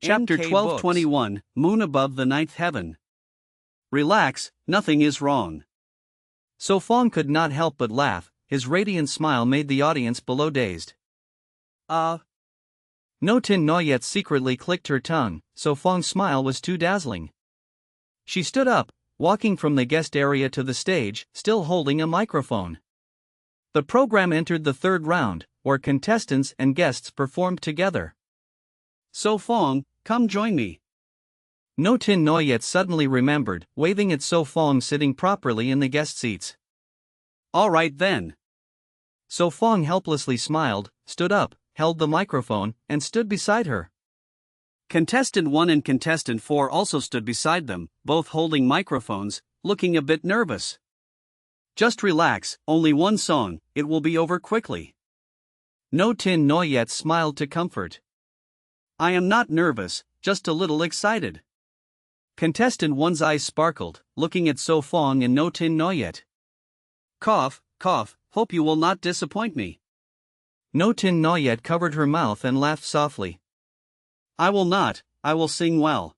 Chapter NK 1221, Moon Above the Ninth Heaven. Relax, nothing is wrong. So Fong could not help but laugh. His radiant smile made the audience below dazed. No Tin Noyette secretly clicked her tongue, so Fong's smile was too dazzling. She stood up, walking from the guest area to the stage, still holding a microphone. The program entered the third round, where contestants and guests performed together. So Fong, come join me. No Tin Noyette suddenly remembered, waving at So Fong sitting properly in the guest seats. All right then. So Fong helplessly smiled, stood up, held the microphone, and stood beside her. Contestant 1 and Contestant 4 also stood beside them, both holding microphones, looking a bit nervous. Just relax, only one song, it will be over quickly. No Tin Noyette smiled to comfort. I am not nervous, just a little excited. Contestant 1's eyes sparkled, looking at So Fong and No Tin Noyette. Cough, cough, hope you will not disappoint me. No Tin Noyette covered her mouth and laughed softly. I will not, I will sing well.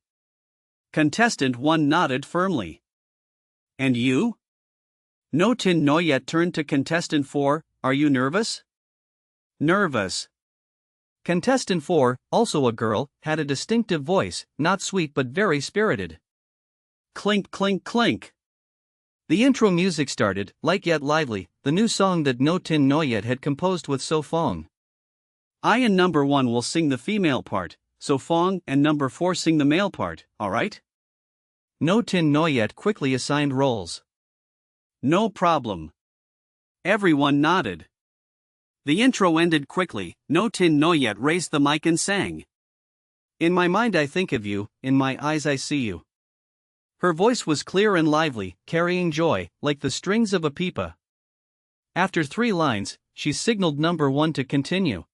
Contestant 1 nodded firmly. And you? No Tin Noyette turned to Contestant 4, are you nervous? Nervous. Contestant 4, also a girl, had a distinctive voice, not sweet but very spirited. Clink clink clink. The intro music started, light yet lively, the new song that No Tin Noyette had composed with So Fong. I and number 1 will sing the female part, So Fong and number 4 sing the male part, alright? No Tin Noyette quickly assigned roles. No problem. Everyone nodded. The intro ended quickly. No Tin Noyette raised the mic and sang. In my mind I think of you, in my eyes I see you. Her voice was clear and lively, carrying joy, like the strings of a pipa. After 3 lines, she signaled number 1 to continue.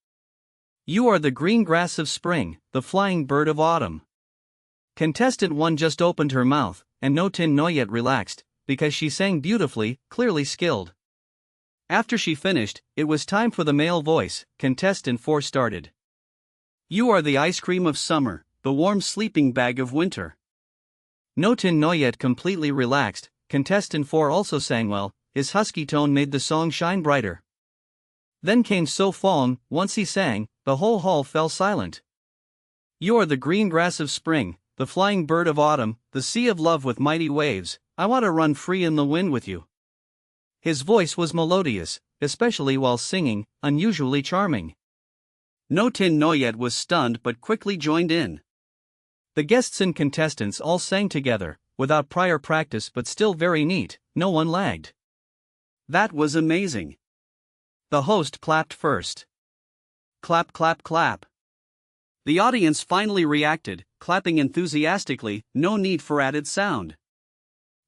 You are the green grass of spring, the flying bird of autumn. Contestant 1 just opened her mouth, and No Tin Noyette relaxed, because she sang beautifully, clearly skilled. After she finished, it was time for the male voice. Contestant 4 started. You are the ice cream of summer, the warm sleeping bag of winter. No Tin Noyette completely relaxed. Contestant 4 also sang well, his husky tone made the song shine brighter. Then came So Fong. Once he sang, the whole hall fell silent. You are the green grass of spring, the flying bird of autumn, the sea of love with mighty waves, I want to run free in the wind with you. His voice was melodious, especially while singing, unusually charming. No Tin Noyette was stunned but quickly joined in. The guests and contestants all sang together, without prior practice but still very neat, no one lagged. That was amazing. The host clapped first. Clap clap clap. The audience finally reacted, clapping enthusiastically, no need for added sound.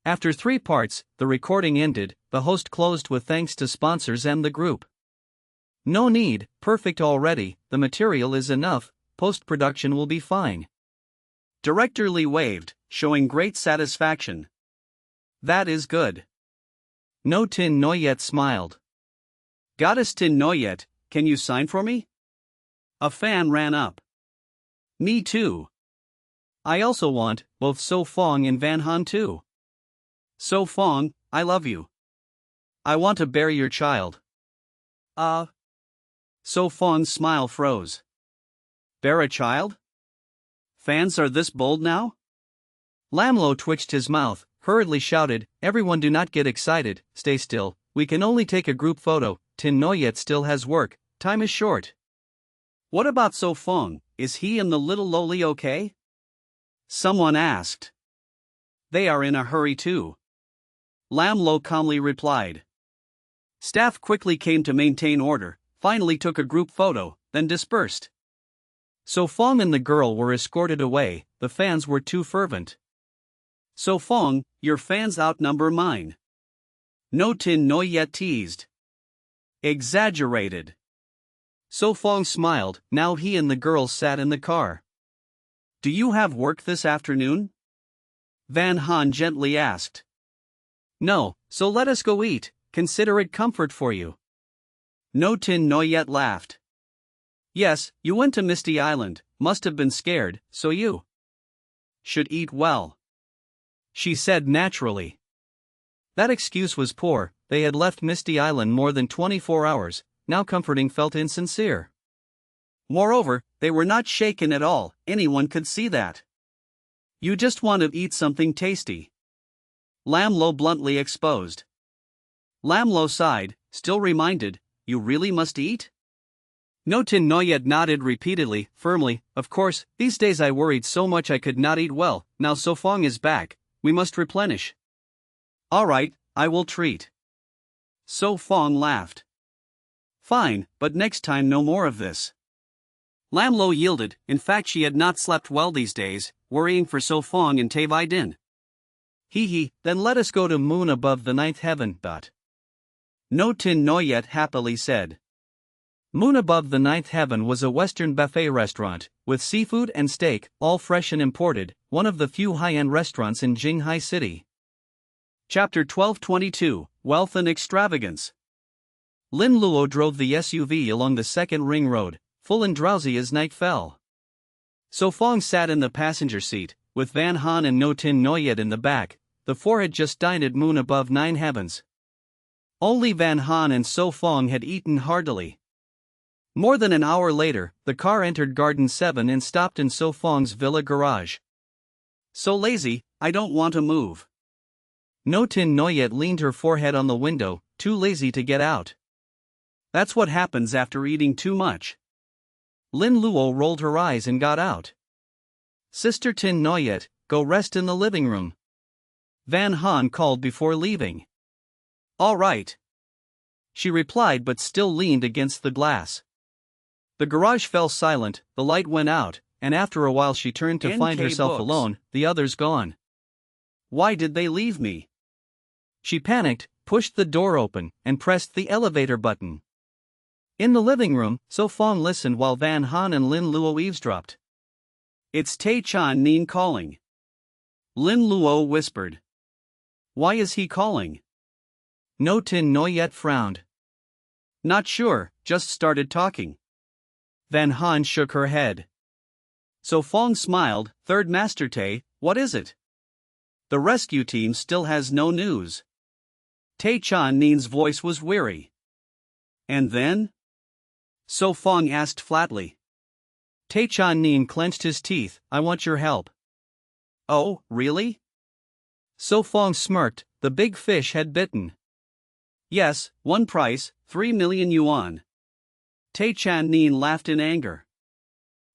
After 3 parts, the recording ended, the host closed with thanks to sponsors and the group. No need, perfect already, the material is enough, post-production will be fine. Director Lee waved, showing great satisfaction. That is good. No Tin Noyette smiled. Goddess Tin Noyette, can you sign for me? A fan ran up. Me too. I also want, both So Fong and Van Han too. So Fong, I love you. I want to bear your child. So Fong's smile froze. Bear a child? Fans are this bold now? Lamlo twitched his mouth, hurriedly shouted, everyone do not get excited, stay still, we can only take a group photo, Tin Noyette still has work, time is short. What about So Fong, is he and the little loli okay? Someone asked. They are in a hurry too. Lamlo calmly replied. Staff quickly came to maintain order, finally took a group photo, then dispersed. So Fong and the girl were escorted away, the fans were too fervent. So Fong, your fans outnumber mine. No Tin Noyette teased. Exaggerated. So Fong smiled, now he and the girl sat in the car. Do you have work this afternoon? Van Han gently asked. No, so let us go eat, consider it comfort for you. No Tin Noyette laughed. Yes, you went to Misty Island, must have been scared, so you should eat well, she said naturally. That excuse was poor. They had left Misty Island more than 24 hours, now comforting felt insincere. Moreover, they were not shaken at all, anyone could see that. You just want to eat something tasty, Lamlo bluntly exposed. Lamlo sighed, still reminded, you really must eat? Notin Noyet nodded repeatedly, firmly, of course, these days I worried so much I could not eat well, now Sofong is back, we must replenish. Alright, I will treat. Sofong laughed. Fine, but next time no more of this. Lamlo yielded, in fact she had not slept well these days, worrying for Sofong and Tai Din. Hee, then let us go to moon above the ninth heaven. Notin Noyet happily said. Moon above the ninth heaven was a Western buffet restaurant, with seafood and steak, all fresh and imported, one of the few high-end restaurants in Jinghai City. Chapter 1222, Wealth and Extravagance. Lin Luo drove the SUV along the second ring road, full and drowsy as night fell. Sofong sat in the passenger seat, with Van Han and Notin Noyet in the back. The four had just dined at moon above nine heavens. Only Van Han and Sofong had eaten heartily. More than an hour later, the car entered Garden 7 and stopped in Sofong's villa garage. So lazy, I don't want to move. Notin Noyet leaned her forehead on the window, too lazy to get out. That's what happens after eating too much. Lin Luo rolled her eyes and got out. Sister Tin Noyet, go rest in the living room. Van Han called before leaving. All right. She replied but still leaned against the glass. The garage fell silent, the light went out, and after a while she turned to find herself books. Alone, the others gone. Why did they leave me? She panicked, pushed the door open, and pressed the elevator button. In the living room, Sofong listened while Van Han and Lin Luo eavesdropped. It's Tai Chan Nin calling. Lin Luo whispered. Why is he calling? Notin Noyet frowned. Not sure, just started talking. Van Han shook her head. Sofong smiled, Third Master Tai, what is it? The rescue team still has no news. Tai Chan Nin's voice was weary. And then? Sofong asked flatly. Tai Chan Nin clenched his teeth, I want your help. Oh, really? Sofong smirked, the big fish had bitten. Yes, one price, 3 million yuan. Tai Chan Nin laughed in anger.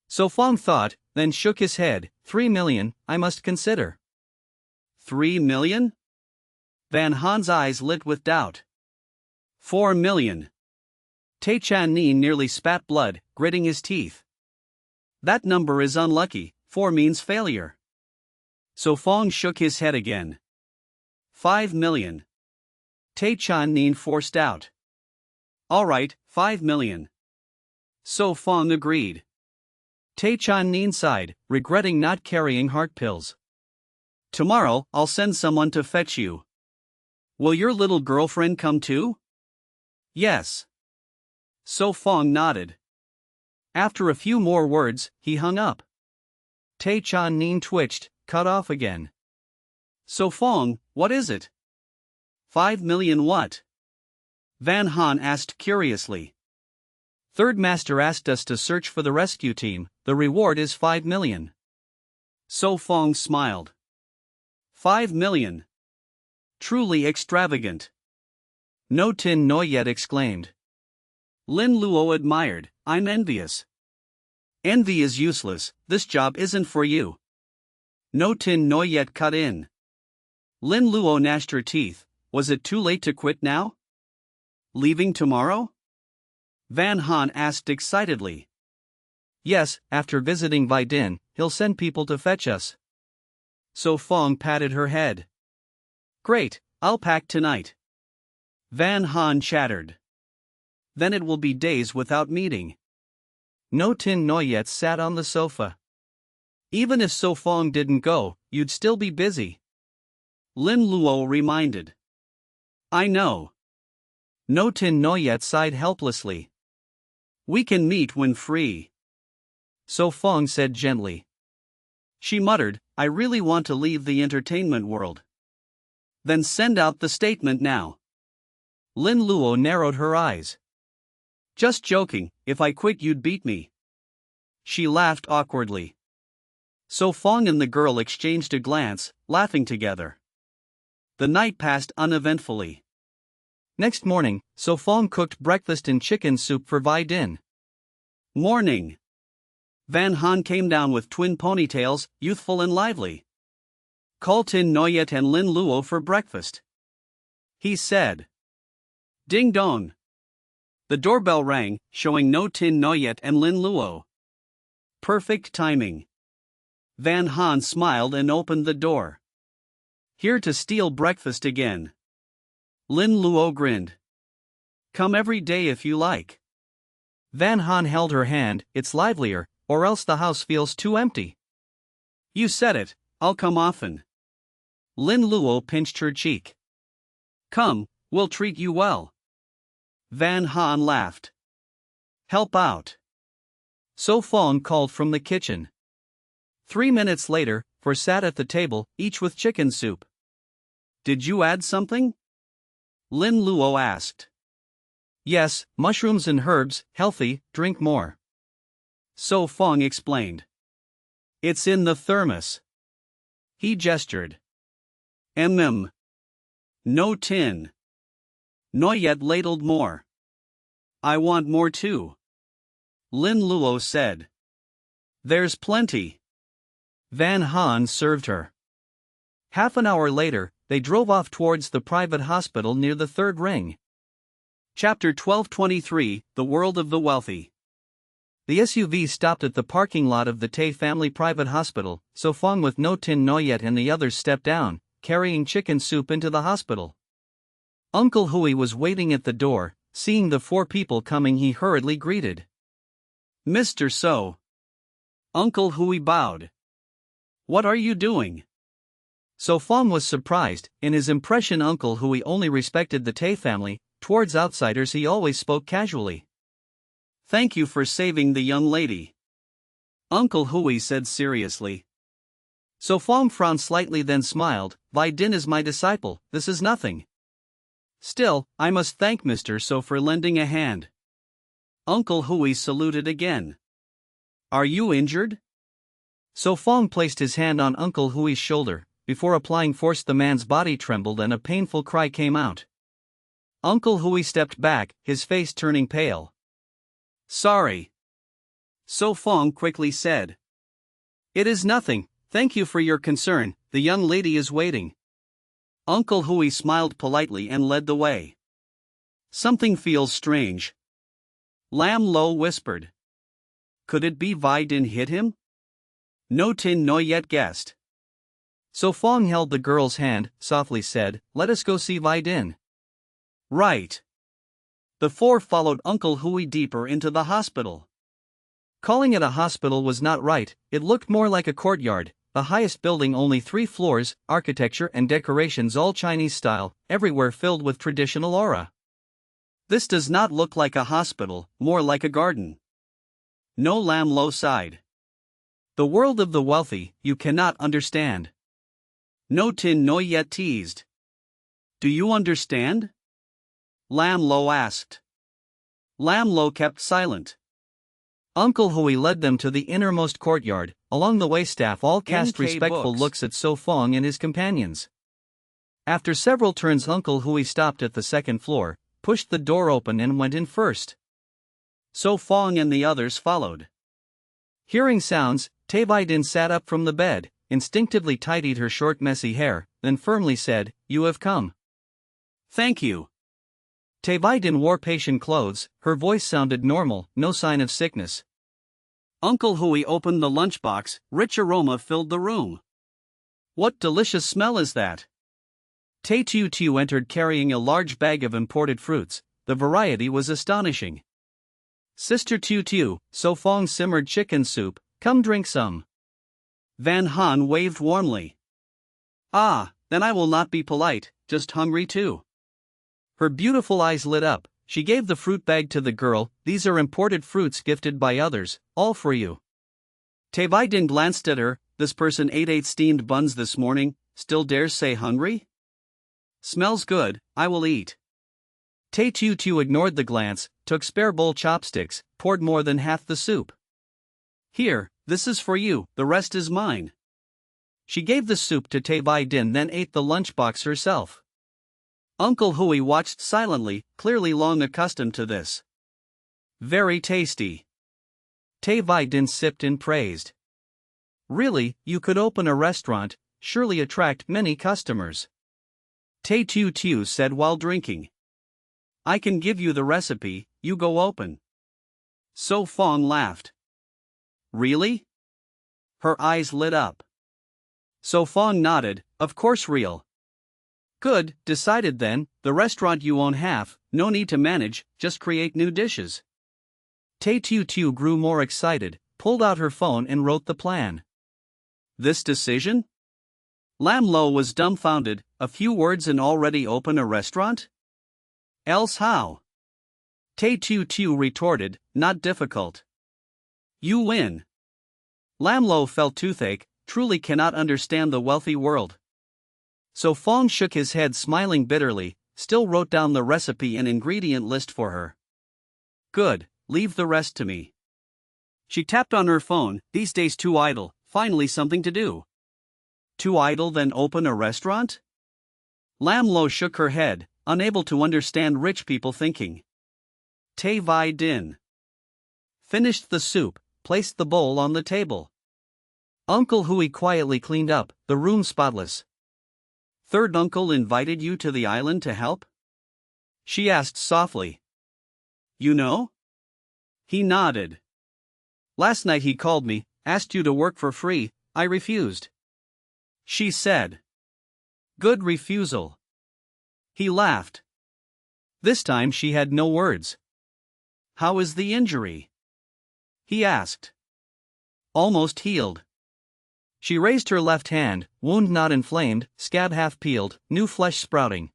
Sofong thought, then shook his head, 3 million, I must consider. 3 million? Van Han's eyes lit with doubt. 4 million. Tai Chan Nin nearly spat blood, gritting his teeth. That number is unlucky, 4 means failure. Sofong shook his head again. 5 million. Tai Chan Nin forced out. All right, 5 million. Sofong agreed. Tai Chan Nin sighed, regretting not carrying heart pills. Tomorrow, I'll send someone to fetch you. Will your little girlfriend come too? Yes. Sofong nodded. After a few more words, he hung up. Tai Chan Nin twitched, cut off again. Sofong, what is it? 5 million what? Van Han asked curiously. Third Master asked us to search for the rescue team, the reward is 5 million. Sofong smiled. 5 million. Truly extravagant. Notin Noyet exclaimed. Lin Luo admired, I'm envious. Envy is useless, this job isn't for you. Notin Noyet cut in. Lin Luo gnashed her teeth, was it too late to quit now? Leaving tomorrow? Van Han asked excitedly. Yes, after visiting Vaidin, he'll send people to fetch us. Sofong patted her head. Great, I'll pack tonight. Van Han chattered. Then it will be days without meeting. Notin Noyet sat on the sofa. Even if Sofong didn't go, you'd still be busy. Lin Luo reminded. I know. Notin Noyet sighed helplessly. We can meet when free. So Fong said gently. She muttered, I really want to leave the entertainment world. Then send out the statement now. Lin Luo narrowed her eyes. Just joking, if I quit you'd beat me. She laughed awkwardly. So Fong and the girl exchanged a glance, laughing together. The night passed uneventfully. Next morning, So Fong cooked breakfast in chicken soup for Vi Din. Morning. Van Han came down with twin ponytails, youthful and lively. Call Tin Noyet and Lin Luo for breakfast. He said. Ding dong. The doorbell rang, showing no Tin Noyet and Lin Luo. Perfect timing. Van Han smiled and opened the door. Here to steal breakfast again. Lin Luo grinned. Come every day if you like. Van Han held her hand, it's livelier, or else the house feels too empty. You said it, I'll come often. Lin Luo pinched her cheek. Come, we'll treat you well. Van Han laughed. Help out. So Fong called from the kitchen. 3 minutes later, four sat at the table, each with chicken soup. Did you add something? Lin Luo asked. Yes, mushrooms and herbs, healthy, drink more. So Fong explained. It's in the thermos. He gestured. No tin. Noyet ladled more. I want more too. Lin Luo said. There's plenty. Van Han served her. Half an hour later, they drove off towards the private hospital near the third ring. Chapter 1223, The World of the Wealthy. The SUV stopped at the parking lot of the Tay family private hospital, so Fong with no Tin Noyet and the others stepped down, carrying chicken soup into the hospital. Uncle Hui was waiting at the door. Seeing the 4 people coming, he hurriedly greeted. Mr. So. Uncle Hui bowed. What are you doing? So Fong was surprised. In his impression, Uncle Hui only respected the Tay family. Towards outsiders he always spoke casually. Thank you for saving the young lady. Uncle Hui said seriously. So Fong frowned slightly then smiled. Vi Din is my disciple, this is nothing. Still, I must thank Mr. So for lending a hand. Uncle Hui saluted again. Are you injured? So Fong placed his hand on Uncle Hui's shoulder. Before applying force, the man's body trembled and a painful cry came out. Uncle Hui stepped back, his face turning pale. Sorry. So Fong quickly said. It is nothing, thank you for your concern, the young lady is waiting. Uncle Hui smiled politely and led the way. Something feels strange. Lam Lo whispered. Could it be Vi Din hit him? No Tin Noyet guessed. So Fong held the girl's hand, softly said, let us go see Vi Din. Right. The 4 followed Uncle Hui deeper into the hospital. Calling it a hospital was not right, it looked more like a courtyard, the highest building only 3 floors, architecture and decorations all Chinese style, everywhere filled with traditional aura. This does not look like a hospital, more like a garden. No Lam Lo sighed. The world of the wealthy, you cannot understand. No Tin Noyet teased. Do you understand? Lam Lo asked. Lam Lo kept silent. Uncle Hui led them to the innermost courtyard. Along the way staff all cast NK respectful books. looks at So Fong and his companions. After several turns, Uncle Hui stopped at the second floor, pushed the door open and went in first. So Fong and the others followed. Hearing sounds, Tay Vi Din sat up from the bed, instinctively tidied her short messy hair, then firmly said, You have come. Thank you. Tay Vi Din wore patient clothes, her voice sounded normal, no sign of sickness. Uncle Hui opened the lunchbox, rich aroma filled the room. What delicious smell is that? Tay Tiu Tiu entered carrying a large bag of imported fruits, the variety was astonishing. Sister Tiu Tiu, So Fong simmered chicken soup, come drink some. Van Han waved warmly. Ah, then I will not be polite, just hungry too. Her beautiful eyes lit up, she gave the fruit bag to the girl, these are imported fruits gifted by others, all for you. Tai Din glanced at her. This person ate 8 steamed buns this morning, still dares say hungry? Smells good, I will eat. Tai Tu ignored the glance, took spare bowl chopsticks, poured more than half the soup. Here, this is for you, the rest is mine. She gave the soup to Tai Din, then ate the lunchbox herself. Uncle Hui watched silently, clearly long accustomed to this. Very tasty. Tai Din sipped and praised. Really, you could open a restaurant, surely attract many customers. Tai Tu said while drinking. I can give you the recipe, you go open. So Fong laughed. Really? Her eyes lit up. So Fong nodded, of course real. Good, decided then, the restaurant you own half, no need to manage, just create new dishes. Tai Tu grew more excited, pulled out her phone and wrote the plan. This decision? Lam Lo was dumbfounded, a few words and already open a restaurant? Else how? Tai Tu retorted, not difficult. You win. Lam Lo felt toothache, truly cannot understand the wealthy world. So Fong shook his head smiling bitterly, still wrote down the recipe and ingredient list for her. Good, leave the rest to me. She tapped on her phone, these days too idle, finally something to do. Too idle then open a restaurant? Lam Lo shook her head, unable to understand rich people thinking. Tai Din finished the soup, placed the bowl on the table. Uncle Hui quietly cleaned up, the room spotless. Third uncle invited you to the island to help? She asked softly. You know? He nodded. Last night he called me, asked you to work for free, I refused. She said. Good refusal. He laughed. This time she had no words. How is the injury? He asked. Almost healed. She raised her left hand, wound not inflamed, scab half peeled, new flesh sprouting.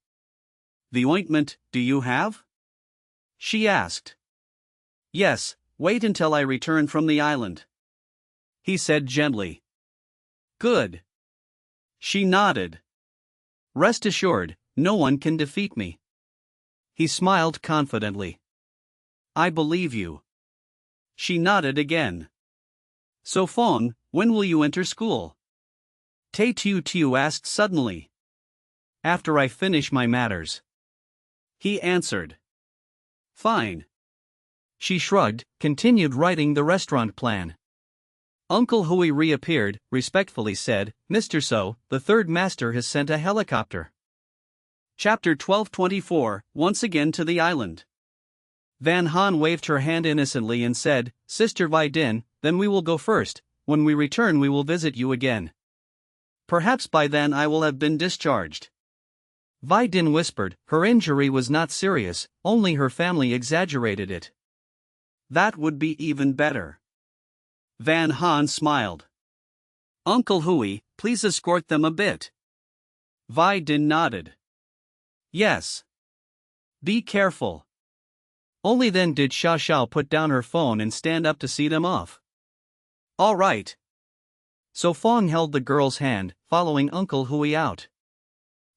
The ointment, do you have? She asked. Yes, wait until I return from the island. He said gently. Good. She nodded. Rest assured, no one can defeat me. He smiled confidently. I believe you. She nodded again. So Fong, when will you enter school? Tai Tu asked suddenly. After I finish my matters. He answered. Fine. She shrugged, continued writing the restaurant plan. Uncle Hui reappeared, respectfully said, Mr. So, the third master has sent a helicopter. Chapter 1224, Once Again to the Island. Van Han waved her hand innocently and said, Sister Din, then we will go first, when we return we will visit you again. Perhaps by then I will have been discharged. Din whispered, her injury was not serious, only her family exaggerated it. That would be even better. Van Han smiled. Uncle Hui, please escort them a bit. Din nodded. Yes. Be careful. Only then did Xiao put down her phone and stand up to see them off. All right. So Fong held the girl's hand, following Uncle Hui out.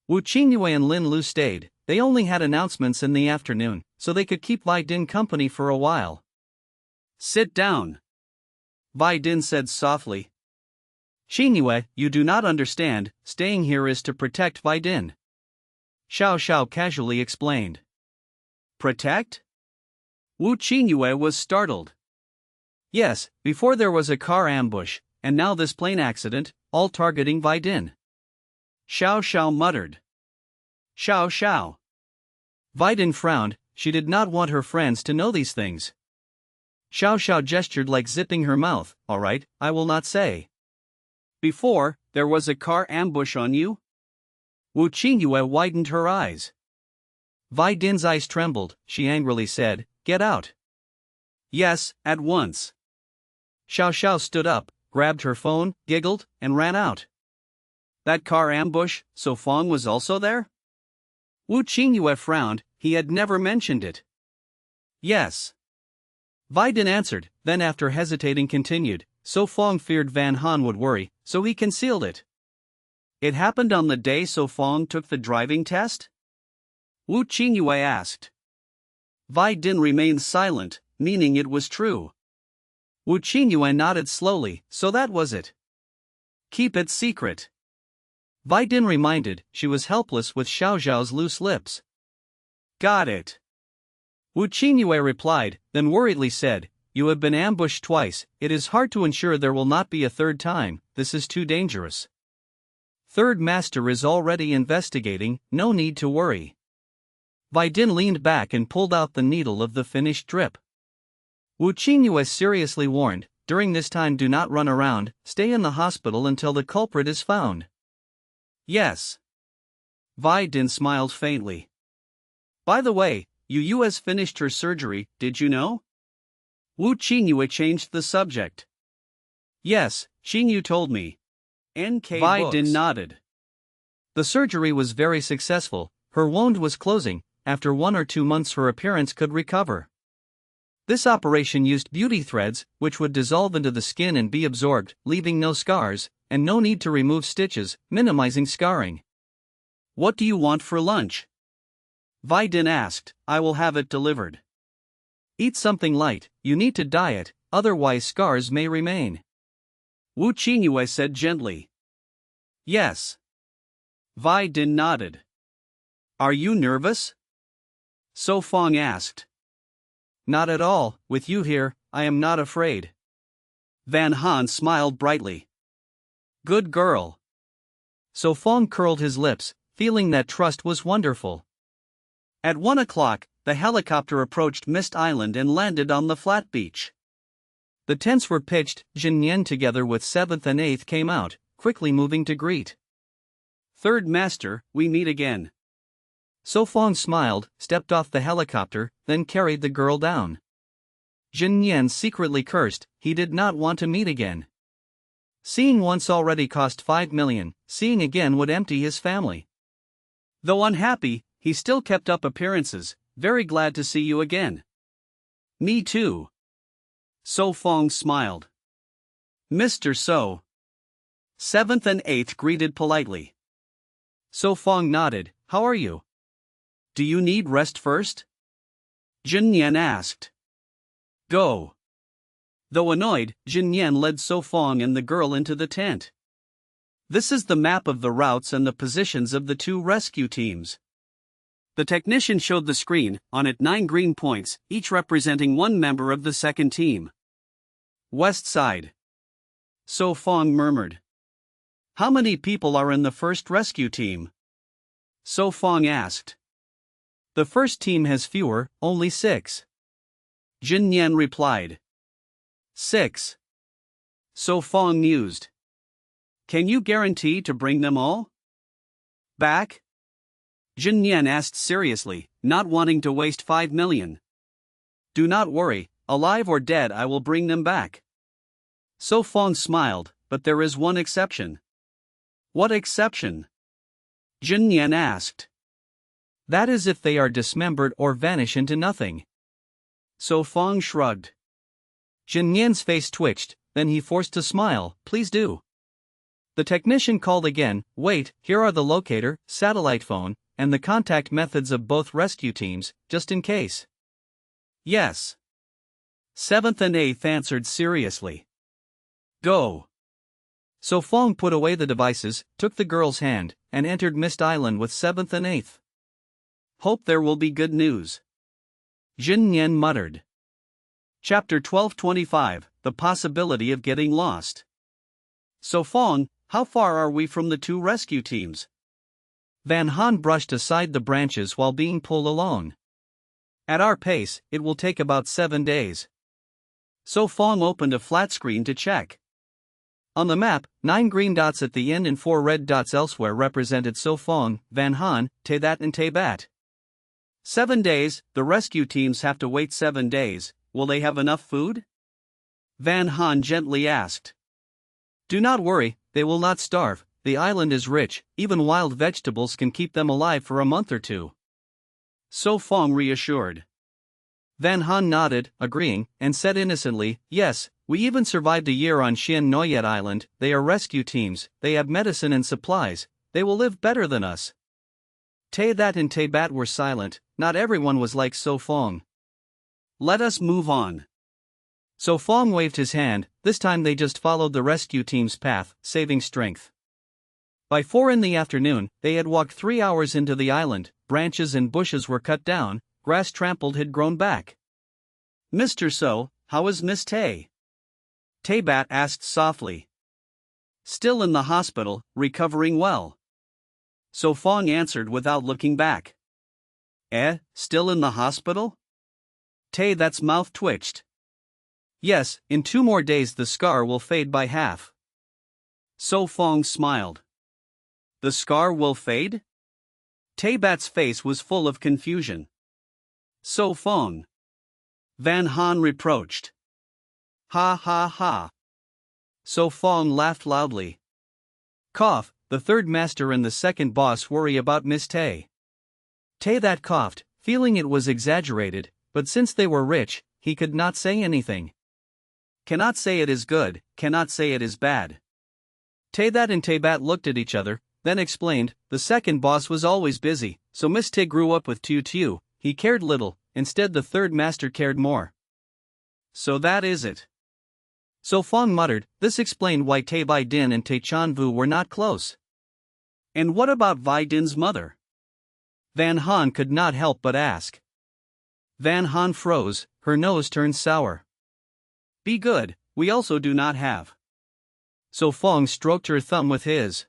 Wu Qingyue and Lin Lu stayed. They only had announcements in the afternoon, so they could keep Din company for a while. Sit down. Din said softly. Qingyue, you do not understand, staying here is to protect Din. Xiao casually explained. Protect? Wu Qingyue was startled. Yes, before there was a car ambush, and now this plane accident, all targeting Din. Xiao muttered. Xiao. Din frowned, she did not want her friends to know these things. Xiao gestured like zipping her mouth, all right, I will not say. Before, there was a car ambush on you? Wu Qingyue widened her eyes. Din's eyes trembled, she angrily said, get out. Yes, at once. Xiao stood up, grabbed her phone, giggled, and ran out. That car ambush, so Fong was also there? Wu Qingyue frowned, he had never mentioned it. Yes. Din answered, then after hesitating continued, So Fong feared Van Han would worry, so he concealed it. It happened on the day So Fong took the driving test? Wu Qingyue asked. Vi Din remained silent, meaning it was true. Wu Qingyue nodded slowly, so that was it. Keep it secret. Vi Din reminded, she was helpless with Xiao Zhao's loose lips. Got it. Wu Qingyue replied, then worriedly said, you have been ambushed twice, it is hard to ensure there will not be a third time, this is too dangerous. Third Master is already investigating, no need to worry. Vi Din leaned back and pulled out the needle of the finished drip. Wu Qingyue seriously warned, during this time do not run around, stay in the hospital until the culprit is found. Yes. Vi Din smiled faintly. By the way, Yu has finished her surgery, did you know? Wu Qingyue changed the subject. Yes, Xingyu told me. NK Vi books. Din nodded. The surgery was very successful, her wound was closing, after 1 or 2 months her appearance could recover. This operation used beauty threads, which would dissolve into the skin and be absorbed, leaving no scars, and no need to remove stitches, minimizing scarring. What do you want for lunch? Vi Din asked. I will have it delivered. Eat something light, you need to diet, otherwise scars may remain. Wu Qingyue said gently. Yes. Vi Din nodded. Are you nervous? So Fong asked. Not at all, with you here, I am not afraid. Van Han smiled brightly. Good girl. So Fong curled his lips, feeling that trust was wonderful. At 1 o'clock, the helicopter approached Mist Island and landed on the flat beach. The tents were pitched, Jin Yan together with 7th and 8th came out, quickly moving to greet. Third Master, we meet again. So Fong smiled, stepped off the helicopter, then carried the girl down. Jin Yan secretly cursed, he did not want to meet again. Seeing once already cost 5 million, seeing again would empty his family. Though unhappy, he still kept up appearances, very glad to see you again. Me too. So Fong smiled. Mr. So. 7th and 8th greeted politely. So Fong nodded, how are you? Do you need rest first? Jin Yan asked. Go. Though annoyed, Jin Yan led So Fong and the girl into the tent. This is the map of the routes and the positions of the 2 rescue teams. The technician showed the screen, on it 9 green points, each representing 1 member of the second team. West side. So Fong murmured. How many people are in the first rescue team? So Fong asked. The first team has fewer, only 6. Jin Yan replied. 6. So Fong mused. Can you guarantee to bring them all back? Jin Yan asked seriously, not wanting to waste 5 million. Do not worry, alive or dead I will bring them back. So Fong smiled, but there is one exception. What exception? Jin Yan asked. That is if they are dismembered or vanish into nothing. So Fong shrugged. Jin Yan's face twitched, then he forced a smile, please do. The technician called again, wait, here are the locator, satellite phone, and the contact methods of both rescue teams, just in case. Yes. 7th and 8th answered seriously. Go. So Fong put away the devices, took the girl's hand, and entered Mist Island with 7th and 8th. Hope there will be good news. Jin Yan muttered. Chapter 1225, The Possibility of Getting Lost. So Fong, how far are we from the 2 rescue teams? Van Han brushed aside the branches while being pulled along. At our pace, it will take about 7 days. So Fong opened a flat screen to check. On the map, 9 green dots at the end and 4 red dots elsewhere represented So Fong, Van Han, That and Bat. 7 days, the rescue teams have to wait 7 days, will they have enough food? Van Han gently asked. Do not worry, they will not starve, the island is rich, even wild vegetables can keep them alive for a month or 2. So Fong reassured. Van Han nodded, agreeing, and said innocently, yes, We even survived a year on Shin Noyet Island. They are rescue teams, they have medicine and supplies, they will live better than us. That and Bat were silent, not everyone was like So Fong. Let us move on. So Fong waved his hand, this time they just followed the rescue team's path, saving strength. By 4 in the afternoon, they had walked 3 hours into the island, branches and bushes were cut down, grass trampled had grown back. Mr. So, how is Miss Tay? Bat asked softly. Still in the hospital, recovering well. So Fong answered without looking back. Still in the hospital? That's mouth twitched. Yes, in 2 more days the scar will fade by half. So Fong smiled. The scar will fade? Bat's face was full of confusion. So Fong. Van Han reproached. Ha ha ha. So Fong laughed loudly. Cough, the third master and the second boss worry about Miss Tay. That coughed, feeling it was exaggerated, but since they were rich, he could not say anything. Cannot say it is good, cannot say it is bad. That and Bat looked at each other, then explained, the second boss was always busy, so Miss Tay grew up with Tu, he cared little, instead the third master cared more. So that is it. So Fong muttered, this explained why Bai Din and Chan Vu were not close. And what about Vai Din's mother? Van Han could not help but ask. Van Han froze, her nose turned sour. Be good, we also do not have. So Fong stroked her thumb with his.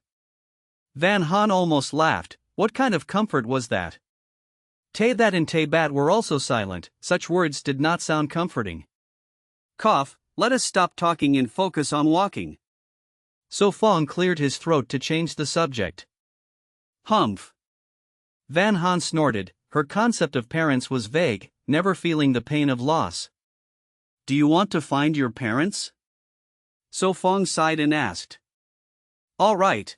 Van Han almost laughed, what kind of comfort was that? That and Bat were also silent, such words did not sound comforting. Cough, let us stop talking and focus on walking. So Fong cleared his throat to change the subject. Humph. Van Han snorted, her concept of parents was vague, never feeling the pain of loss. Do you want to find your parents? So Fong sighed and asked. All right.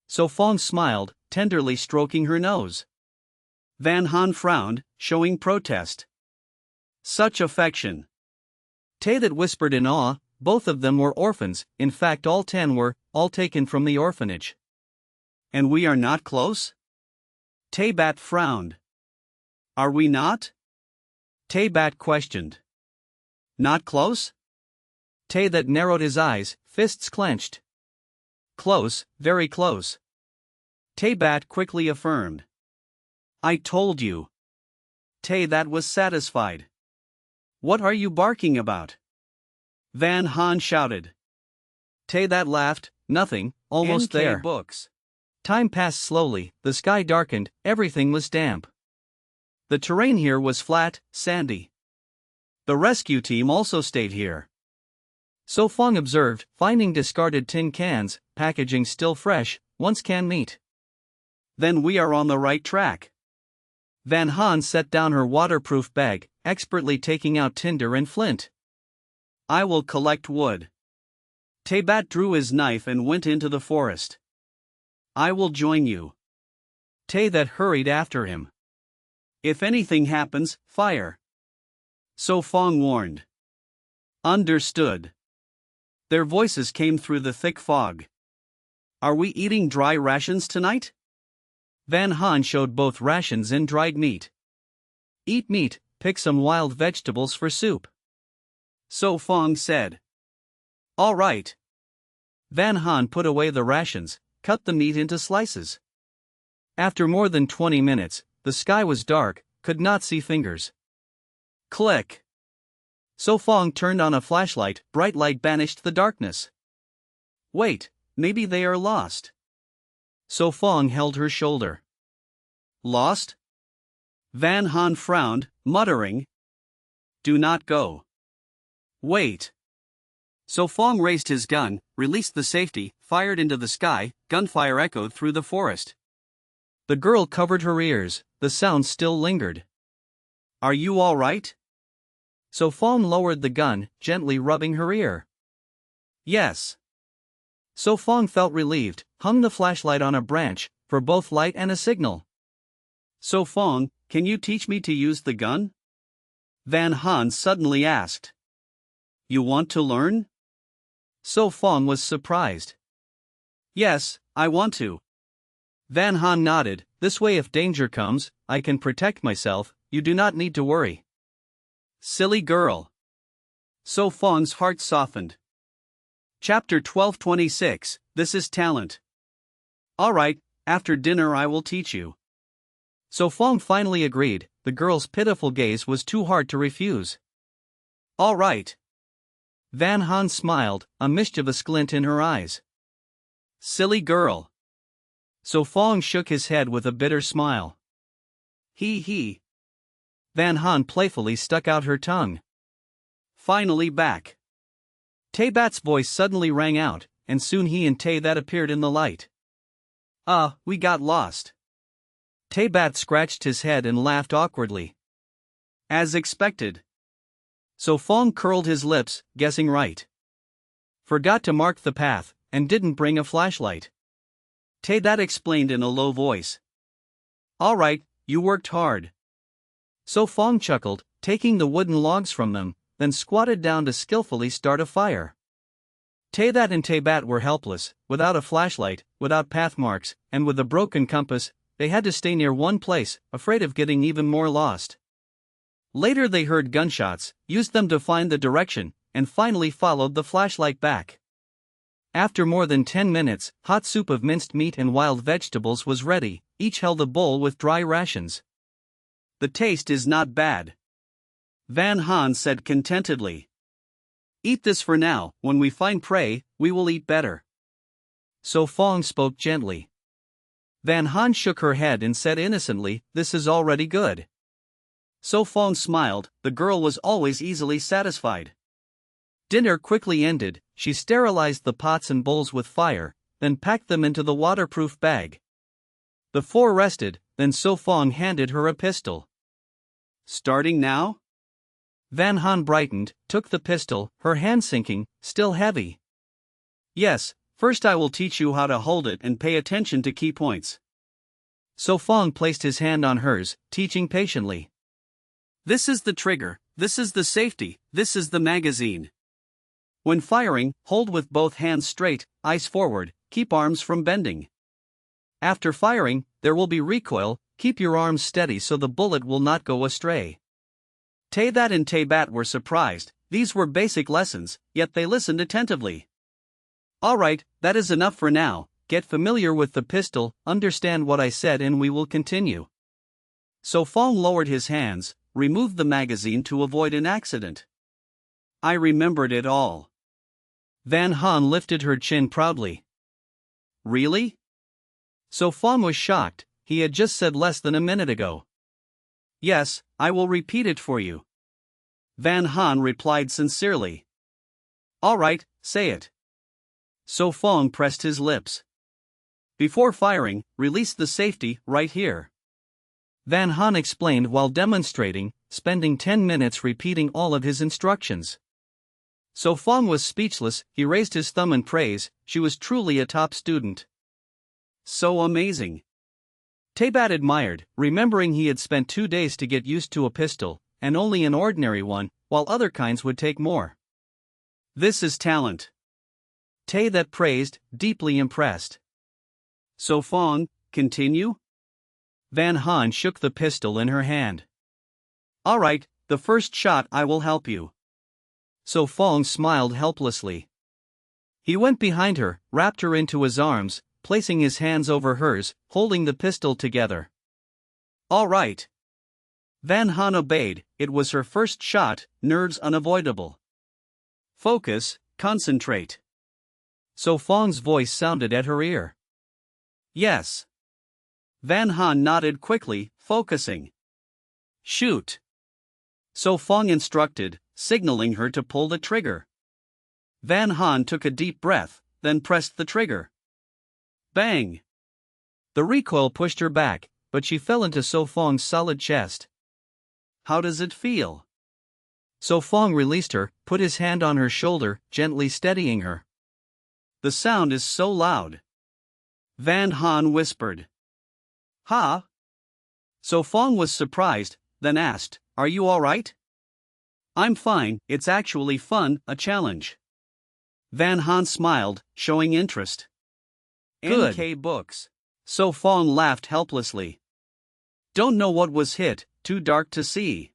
So Fong smiled, tenderly stroking her nose. Van Han frowned, showing protest. Such affection. That whispered in awe, both of them were orphans, in fact all 10 were, all taken from the orphanage. And we are not close? Bat frowned. Are we not? Bat questioned. Not close? That narrowed his eyes, fists clenched. Close, very close. Bat quickly affirmed. I told you. That was satisfied. What are you barking about? Van Han shouted. That laughed, nothing, almost NK there. Books. Time passed slowly, the sky darkened, everything was damp. The terrain here was flat, sandy. The rescue team also stayed here. So Fong observed, finding discarded tin cans, packaging still fresh, once canned meat. Then we are on the right track. Van Han set down her waterproof bag, expertly taking out tinder and flint. I will collect wood. Bat drew his knife and went into the forest. I will join you. That hurried after him. If anything happens, fire. So Fong warned. Understood. Their voices came through the thick fog. Are we eating dry rations tonight? Van Han showed both rations and dried meat. Eat meat, pick some wild vegetables for soup. So Fong said. All right. Van Han put away the rations, cut the meat into slices. After more than 20 minutes, the sky was dark, could not see fingers. Click. So Fong turned on a flashlight, bright light banished the darkness. Wait, maybe they are lost. So Fong held her shoulder. Lost? Van Han frowned, muttering. Do not go. Wait. So Fong raised his gun, released the safety, fired into the sky, gunfire echoed through the forest. The girl covered her ears, the sound still lingered. Are you all right? So Fong lowered the gun, gently rubbing her ear. Yes. So Fong felt relieved, hung the flashlight on a branch, for both light and a signal. So Fong, can you teach me to use the gun? Van Han suddenly asked. You want to learn? So Fong was surprised. Yes, I want to. Van Han nodded. This way, if danger comes, I can protect myself, you do not need to worry. Silly girl. So Fong's heart softened. Chapter 1226, This is Talent. Alright, after dinner I will teach you. So Fong finally agreed. The girl's pitiful gaze was too hard to refuse. Alright. Van Han smiled, a mischievous glint in her eyes. Silly girl. So Fong shook his head with a bitter smile. He. Van Han playfully stuck out her tongue. Finally back. Taybat's voice suddenly rang out, and soon he and Taybat appeared in the light. We got lost. Taybat scratched his head and laughed awkwardly. As expected. So Fong curled his lips, guessing right. Forgot to mark the path, and didn't bring a flashlight. Taybat explained in a low voice. Alright, you worked hard. So Fong chuckled, taking the wooden logs from them, then squatted down to skillfully start a fire. Taybat and Taybat were helpless, without a flashlight, without path marks, and with a broken compass. They had to stay near one place, afraid of getting even more lost. Later they heard gunshots, used them to find the direction, and finally followed the flashlight back. After more than 10 minutes, hot soup of minced meat and wild vegetables was ready. Each held a bowl with dry rations. The taste is not bad. Van Han said contentedly. Eat this for now, when we find prey, we will eat better. So Fong spoke gently. Van Han shook her head and said innocently, this is already good. So Fong smiled, the girl was always easily satisfied. Dinner quickly ended. She sterilized the pots and bowls with fire, then packed them into the waterproof bag. The four rested, then So Fong handed her a pistol. Starting now? Van Han brightened, took the pistol, her hand sinking, still heavy. Yes, first I will teach you how to hold it and pay attention to key points. So Fong placed his hand on hers, teaching patiently. This is the trigger, this is the safety, this is the magazine. When firing, hold with both hands straight, eyes forward, keep arms from bending. After firing, there will be recoil, keep your arms steady so the bullet will not go astray. Taybat and Taybat were surprised. These were basic lessons, yet they listened attentively. Alright, that is enough for now. Get familiar with the pistol, understand what I said, and we will continue. So Fong lowered his hands, removed the magazine to avoid an accident. I remembered it all. Van Han lifted her chin proudly. Really? So Fong was shocked. He had just said less than a minute ago. Yes, I will repeat it for you. Van Han replied sincerely. Alright, say it. So Fong pressed his lips. Before firing, release the safety right here. Van Han explained while demonstrating, spending 10 minutes repeating all of his instructions. So Fong was speechless. He raised his thumb in praise. She was truly a top student. So amazing. Taybat admired, remembering he had spent 2 days to get used to a pistol, and only an ordinary one, while other kinds would take more. This is talent. Taybat praised, deeply impressed. So Fong, continue? Van Han shook the pistol in her hand. Alright, the first shot I will help you. So Fong smiled helplessly. He went behind her, wrapped her into his arms, placing his hands over hers, holding the pistol together. Alright. Van Han obeyed. It was her first shot, nerves unavoidable. Focus, concentrate. So Fong's voice sounded at her ear. Yes. Van Han nodded quickly, focusing. Shoot. So Fong instructed, signaling her to pull the trigger. Van Han took a deep breath, then pressed the trigger. Bang! The recoil pushed her back, but she fell into So Fong's solid chest. How does it feel? So Fong released her, put his hand on her shoulder, gently steadying her. The sound is so loud. Van Han whispered. Ha! So Fong was surprised, then asked, Are you alright? I'm fine, it's actually fun, a challenge. Van Han smiled, showing interest. Good. NK Books. So Fong laughed helplessly. Don't know what was hit, too dark to see.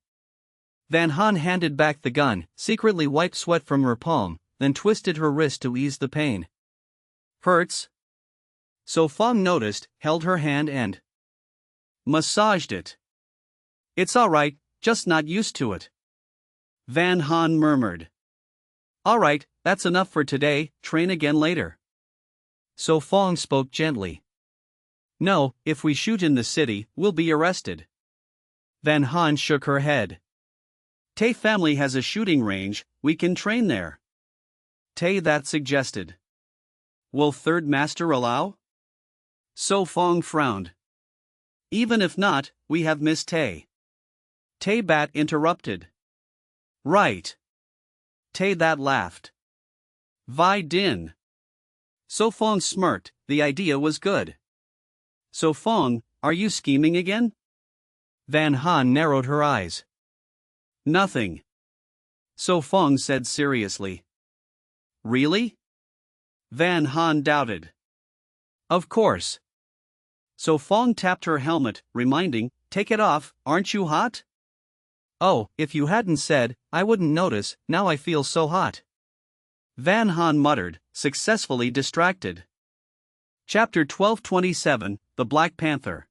Van Han handed back the gun, secretly wiped sweat from her palm, then twisted her wrist to ease the pain. Hurts? So Fong noticed, held her hand and massaged it. It's alright, just not used to it. Van Han murmured. Alright, that's enough for today, train again later. So Fong spoke gently. No, if we shoot in the city, we'll be arrested. Van Han shook her head. Tay family has a shooting range, we can train there. Tay that suggested. Will third master allow? So Fong frowned. Even if not, we have Miss Tay. Tay Bat interrupted. Right. Tay that laughed. Vi Din. So Fong smirked, the idea was good. So Fong, are you scheming again? Van Han narrowed her eyes. Nothing. So Fong said seriously. Really? Van Han doubted. Of course. So Fong tapped her helmet, reminding, take it off, aren't you hot? Oh, if you hadn't said, I wouldn't notice, now I feel so hot. Van Han muttered, successfully distracted. Chapter 1227, The Black Panther.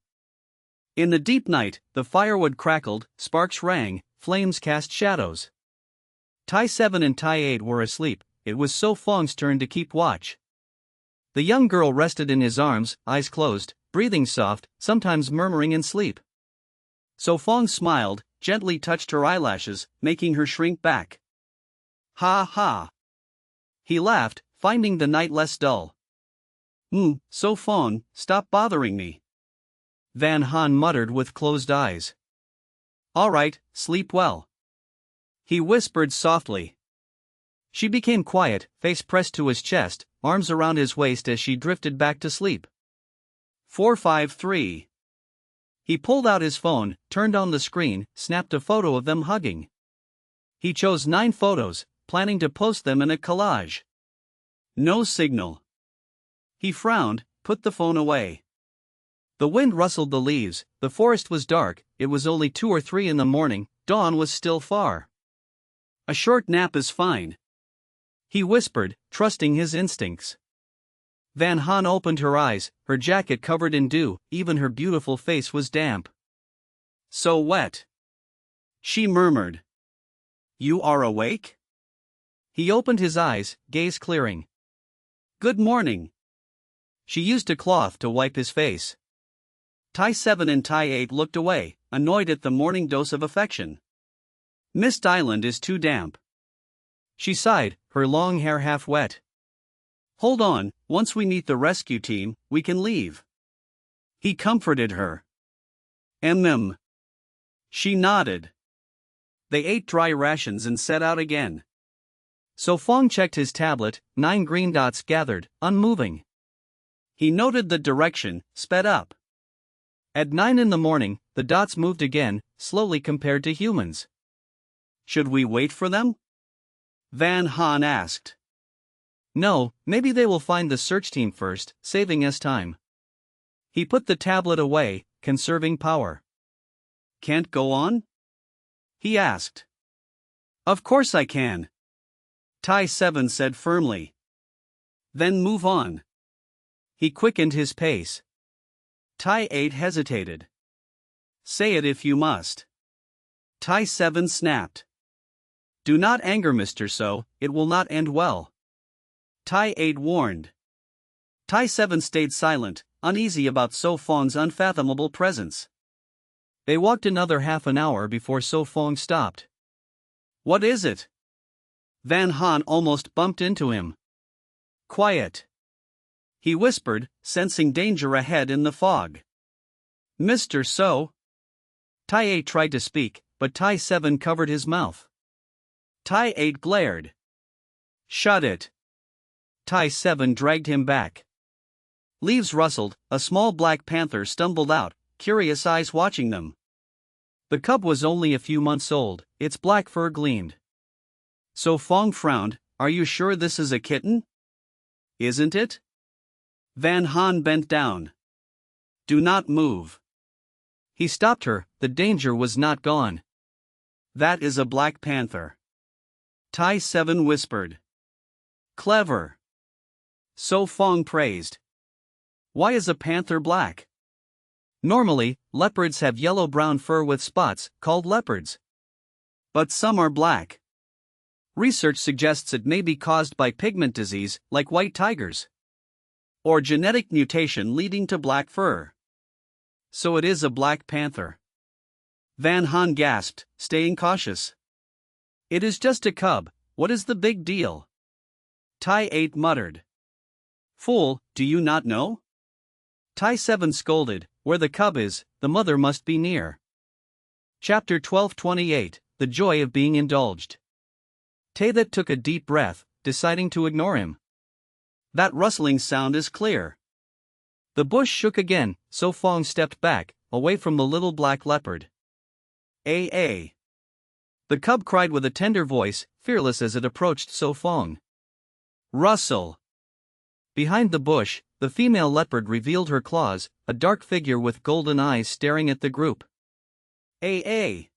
In the deep night, the firewood crackled, sparks rang, flames cast shadows. Tai 7 and Tai 8 were asleep, it was So Fong's turn to keep watch. The young girl rested in his arms, eyes closed, breathing soft, sometimes murmuring in sleep. So Fong smiled, gently touched her eyelashes, making her shrink back. Ha ha. He laughed, finding the night less dull. So Fong, stop bothering me. Van Han muttered with closed eyes. Alright, sleep well. He whispered softly. She became quiet, face pressed to his chest, arms around his waist as she drifted back to sleep. 453. He pulled out his phone, turned on the screen, snapped a photo of them hugging. He chose 9 photos, planning to post them in a collage. No signal. He frowned, put the phone away. The wind rustled the leaves, the forest was dark, it was only 2 or 3 in the morning, dawn was still far. A short nap is fine. He whispered, trusting his instincts. Van Han opened her eyes, her jacket covered in dew, even her beautiful face was damp. So wet. She murmured. You are awake? He opened his eyes, gaze clearing. Good morning. She used a cloth to wipe his face. Tai 7 and Tai 8 looked away, annoyed at the morning dose of affection. Mist Island is too damp. She sighed, her long hair half wet. Hold on, once we meet the rescue team, we can leave. He comforted her. She nodded. They ate dry rations and set out again. So Fong checked his tablet, 9 green dots gathered, unmoving. He noted the direction, sped up. At 9 in the morning, the dots moved again, slowly compared to humans. Should we wait for them? Van Han asked. No, maybe they will find the search team first, saving us time. He put the tablet away, conserving power. Can't go on? He asked. Of course I can. Tai 7 said firmly. Then move on. He quickened his pace. Tai 8 hesitated. Say it if you must. Tai 7 snapped. Do not anger Mr. So, it will not end well. Tai 8 warned. Tai 7 stayed silent, uneasy about So Fong's unfathomable presence. They walked another half an hour before So Fong stopped. What is it? Van Han almost bumped into him. Quiet. He whispered, sensing danger ahead in the fog. Mr. So? Tai 8 tried to speak, but Tai 7 covered his mouth. Tai 8 glared. Shut it. Tai 7 dragged him back. Leaves rustled, a small black panther stumbled out, curious eyes watching them. The cub was only a few months old, its black fur gleamed. So Fong frowned. Are you sure this is a kitten? Isn't it? Van Han bent down. Do not move. He stopped her, the danger was not gone. That is a black panther. Tai 7 whispered. Clever. So Fong praised. Why is a panther black? Normally, leopards have yellow-brown fur with spots, called leopards. But some are black. Research suggests it may be caused by pigment disease, like white tigers. Or genetic mutation leading to black fur. So it is a black panther. Van Han gasped, staying cautious. It is just a cub, what is the big deal? Tai 8 muttered. Fool, do you not know? Tai 7 scolded, where the cub is, the mother must be near. Chapter 12:28, The Joy of Being Indulged. That took a deep breath, deciding to ignore him. That rustling sound is clear. The bush shook again, so Fong stepped back, away from the little black leopard. A. The cub cried with a tender voice, fearless as it approached So Fong. Rustle. Behind the bush, the female leopard revealed her claws, a dark figure with golden eyes staring at the group. A.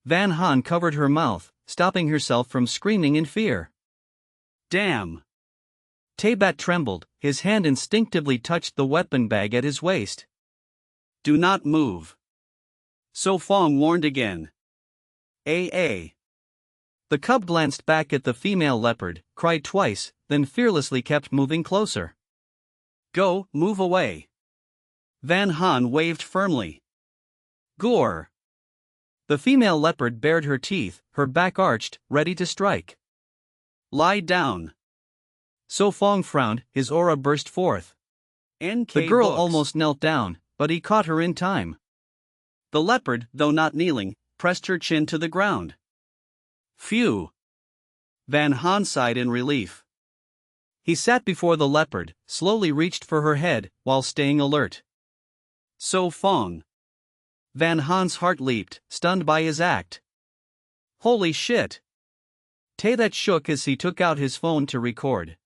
Van Han covered her mouth, stopping herself from screaming in fear. Damn. Taybat trembled, his hand instinctively touched the weapon bag at his waist. Do not move. So Fong warned again. A. The cub glanced back at the female leopard, cried twice, then fearlessly kept moving closer. Go, move away. Van Han waved firmly. Gore. The female leopard bared her teeth, her back arched, ready to strike. Lie down. So Fong frowned, his aura burst forth. The girl almost knelt down, but he caught her in time. The leopard, though not kneeling, pressed her chin to the ground. Phew. Van Han sighed in relief. He sat before the leopard, slowly reached for her head, while staying alert. So Fong. Van Han's heart leaped, stunned by his act. Holy shit. That shook as he took out his phone to record.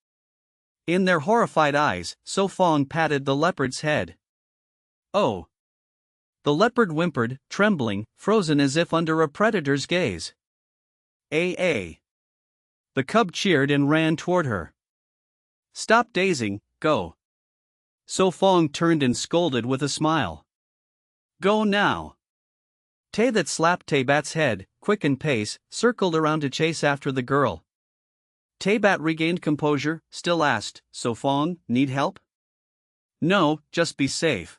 In their horrified eyes, So Fong patted the leopard's head. Oh. The leopard whimpered, trembling, frozen as if under a predator's gaze. A. The cub cheered and ran toward her. Stop dazing, go. So Fong turned and scolded with a smile. Go now. That slapped Taybat's head, quickened pace, circled around to chase after the girl. Taybat regained composure, still asked, So Fong, need help? No, just be safe.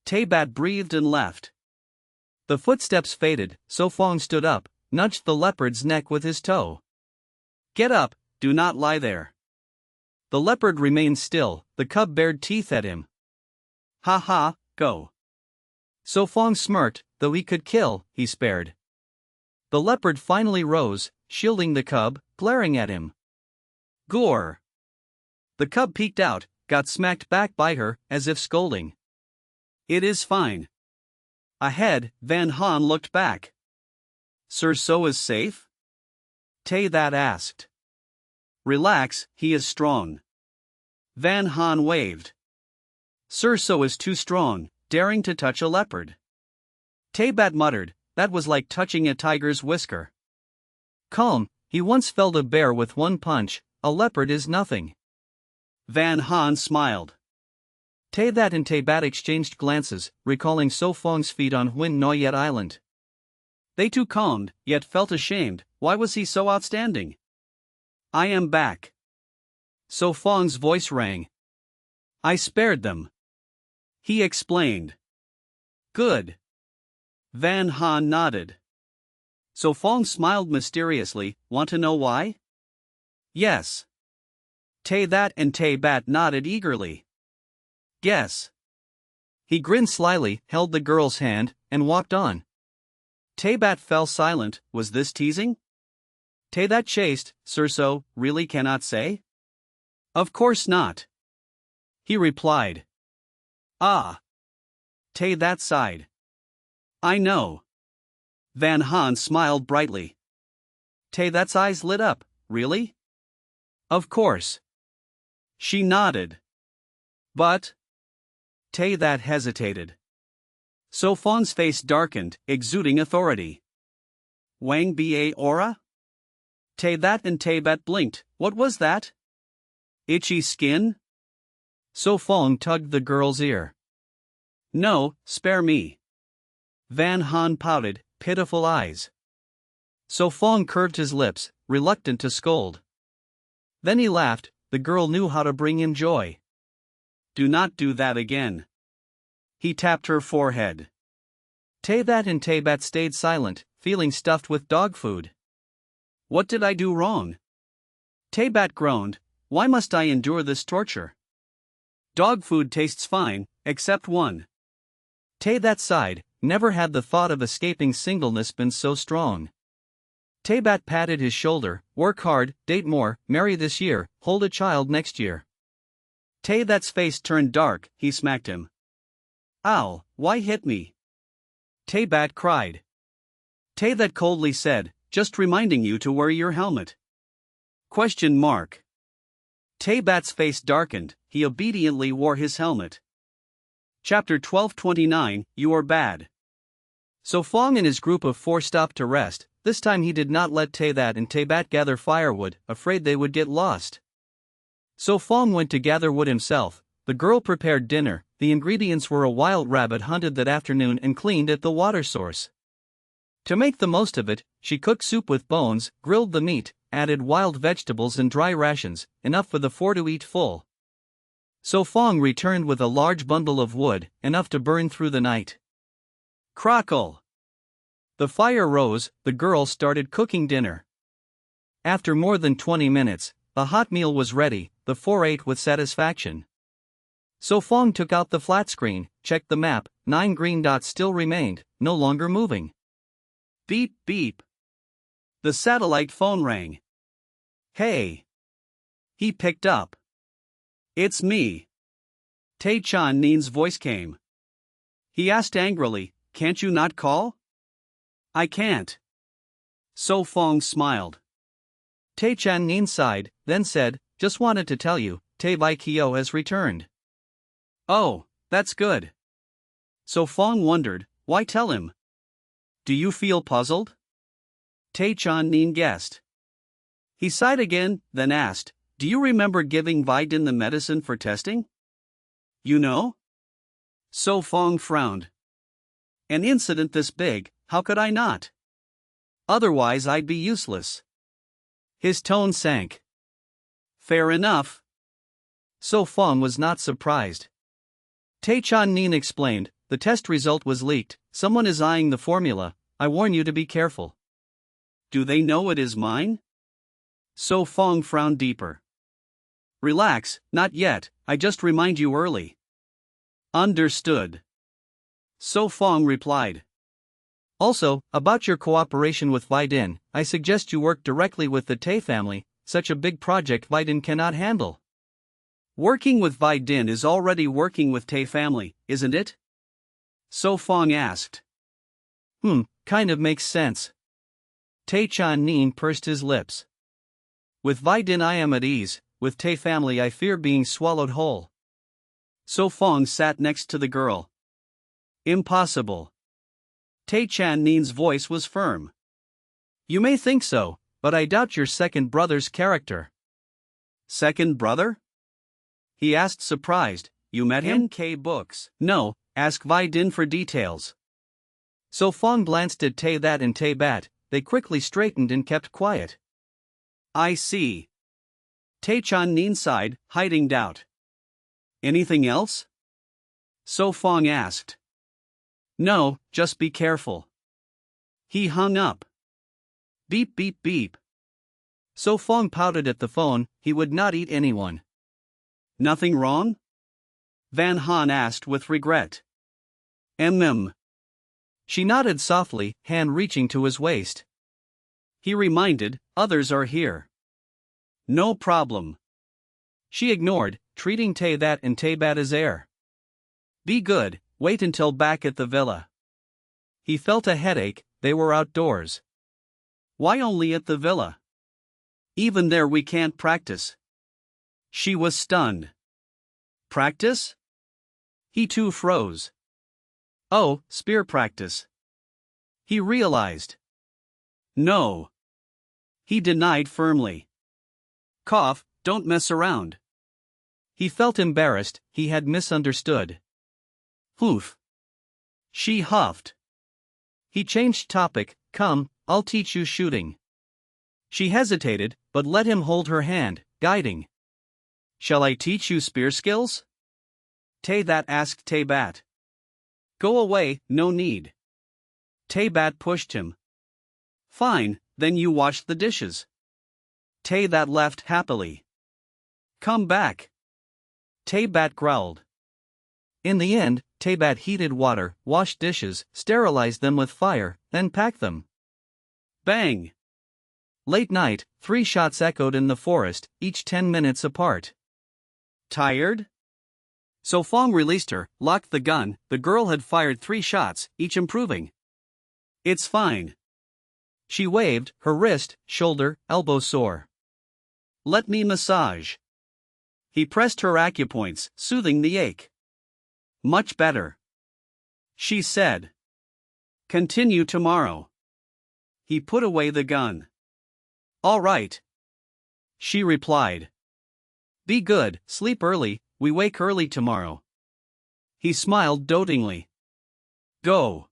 Taybat breathed and left. The footsteps faded, So Fong stood up, nudged the leopard's neck with his toe. Get up, do not lie there. The leopard remained still, the cub bared teeth at him. Ha ha, go. So Fong smirked, though he could kill, he spared. The leopard finally rose, shielding the cub, glaring at him. Gore. The cub peeked out, got smacked back by her, as if scolding. It is fine. Ahead, Van Han looked back. Sir So is safe? That asked. Relax, he is strong. Van Han waved. Sir So is too strong, daring to touch a leopard. Taybat muttered, that was like touching a tiger's whisker. Calm, he once felled a bear with one punch, a leopard is nothing. Van Han smiled. That and Taybat exchanged glances, recalling So Fong's feat on Huynh Noyet Island. They too calmed, yet felt ashamed. Why was he so outstanding? I am back. So Fong's voice rang. I spared them. He explained. Good. Van Han nodded. So Fong smiled mysteriously. Want to know why? Yes. That and Taybat nodded eagerly. Guess. He grinned slyly, held the girl's hand, and walked on. Taybat fell silent. Was this teasing? That chased, Sir So, really cannot say? Of course not. He replied. Ah. That sighed. I know. Van Han smiled brightly. That's eyes lit up. Really? Of course. She nodded. But? That hesitated. So Fong's face darkened, exuding authority. Wang ba aura? That and Bet blinked. What was that? Itchy skin? So Fong tugged the girl's ear. No, spare me. Van Han pouted, pitiful eyes. So Fong curved his lips, reluctant to scold. Then he laughed. The girl knew how to bring him joy. Do not do that again. He tapped her forehead. That and Bat stayed silent, feeling stuffed with dog food. What did I do wrong? Bat groaned. Why must I endure this torture? Dog food tastes fine, except one. That sighed. Never had the thought of escaping singleness been so strong. Bat patted his shoulder. Work hard, date more, marry this year, hold a child next year. That's face turned dark. He smacked him. Ow, why hit me? Bat cried. That coldly said, just reminding you to wear your helmet. Question mark. Bat's face darkened. He obediently wore his helmet. Chapter 1229, You Are Bad. So Fong and his group of 4 stopped to rest. This time he did not let That and Bat gather firewood, afraid they would get lost. So Fong went to gather wood himself. The girl prepared dinner. The ingredients were a wild rabbit hunted that afternoon and cleaned at the water source. To make the most of it, she cooked soup with bones, grilled the meat, added wild vegetables and dry rations, enough for the 4 to eat full. So Fong returned with a large bundle of wood, enough to burn through the night. Crackle! The fire rose. The girl started cooking dinner. After more than 20 minutes, the hot meal was ready. The 4 ate with satisfaction. So Fong took out the flat screen, checked the map. 9 green dots still remained, no longer moving. Beep beep. The satellite phone rang. Hey. He picked up. It's me. Chan Nin's voice came. He asked angrily, can't you not call? I can't. So Fong smiled. Chan Nin sighed, then said, just wanted to tell you, Vai Kyo has returned. Oh, that's good. So Fong wondered, why tell him? Do you feel puzzled? Chan Nin guessed. He sighed again, then asked, do you remember giving Din the medicine for testing? You know? So Fong frowned. An incident this big, how could I not? Otherwise I'd be useless. His tone sank. Fair enough. So Fong was not surprised. Chan Nin explained, the test result was leaked, someone is eyeing the formula, I warn you to be careful. Do they know it is mine? So Fong frowned deeper. Relax, not yet, I just remind you early. Understood. So Fong replied. Also, about your cooperation with Din, I suggest you work directly with the Tay family, such a big project Din cannot handle. Working with Din is already working with Tay family, isn't it? So Fong asked. Kind of makes sense. Chan Nin pursed his lips. With Din I am at ease, with Tay family I fear being swallowed whole. So Fong sat next to the girl. Impossible. Chan Nin's voice was firm. You may think so, but I doubt your second brother's character. Second brother? He asked surprised, you met him? NK Books. No, ask Din for details. So Fong glanced at That and Bat, they quickly straightened and kept quiet. I see. Chan Nin sighed, hiding doubt. Anything else? So Fong asked. No, just be careful. He hung up. Beep beep beep. So Fong pouted at the phone, he would not eat anyone. Nothing wrong? Van Han asked with regret. She nodded softly, hand reaching to his waist. He reminded, others are here. No problem. She ignored, treating That and Bat as air. Be good, wait until back at the villa. He felt a headache, they were outdoors. Why only at the villa? Even there we can't practice. She was stunned. Practice? He too froze. Oh, spear practice. He realized. No. He denied firmly. Cough, don't mess around. He felt embarrassed, he had misunderstood. Hoof. She huffed. He changed topic, come, I'll teach you shooting. She hesitated, but let him hold her hand, guiding. Shall I teach you spear skills? Tay-That asked Tay-Bat. Go away, no need. Tay-Bat pushed him. Fine, then you wash the dishes. Tay-That left happily. Come back. Tay-Bat growled. In the end, Tay-Bat heated water, washed dishes, sterilized them with fire, then packed them. Bang! Late night, 3 shots echoed in the forest, each 10 minutes apart. Tired? So Fong released her, locked the gun. The girl had fired 3 shots, each improving. It's fine. She waved, her wrist, shoulder, elbow sore. Let me massage. He pressed her acupoints, soothing the ache. Much better. She said. Continue tomorrow. He put away the gun. All right. She replied. Be good, sleep early, we wake early tomorrow. He smiled dotingly. Go.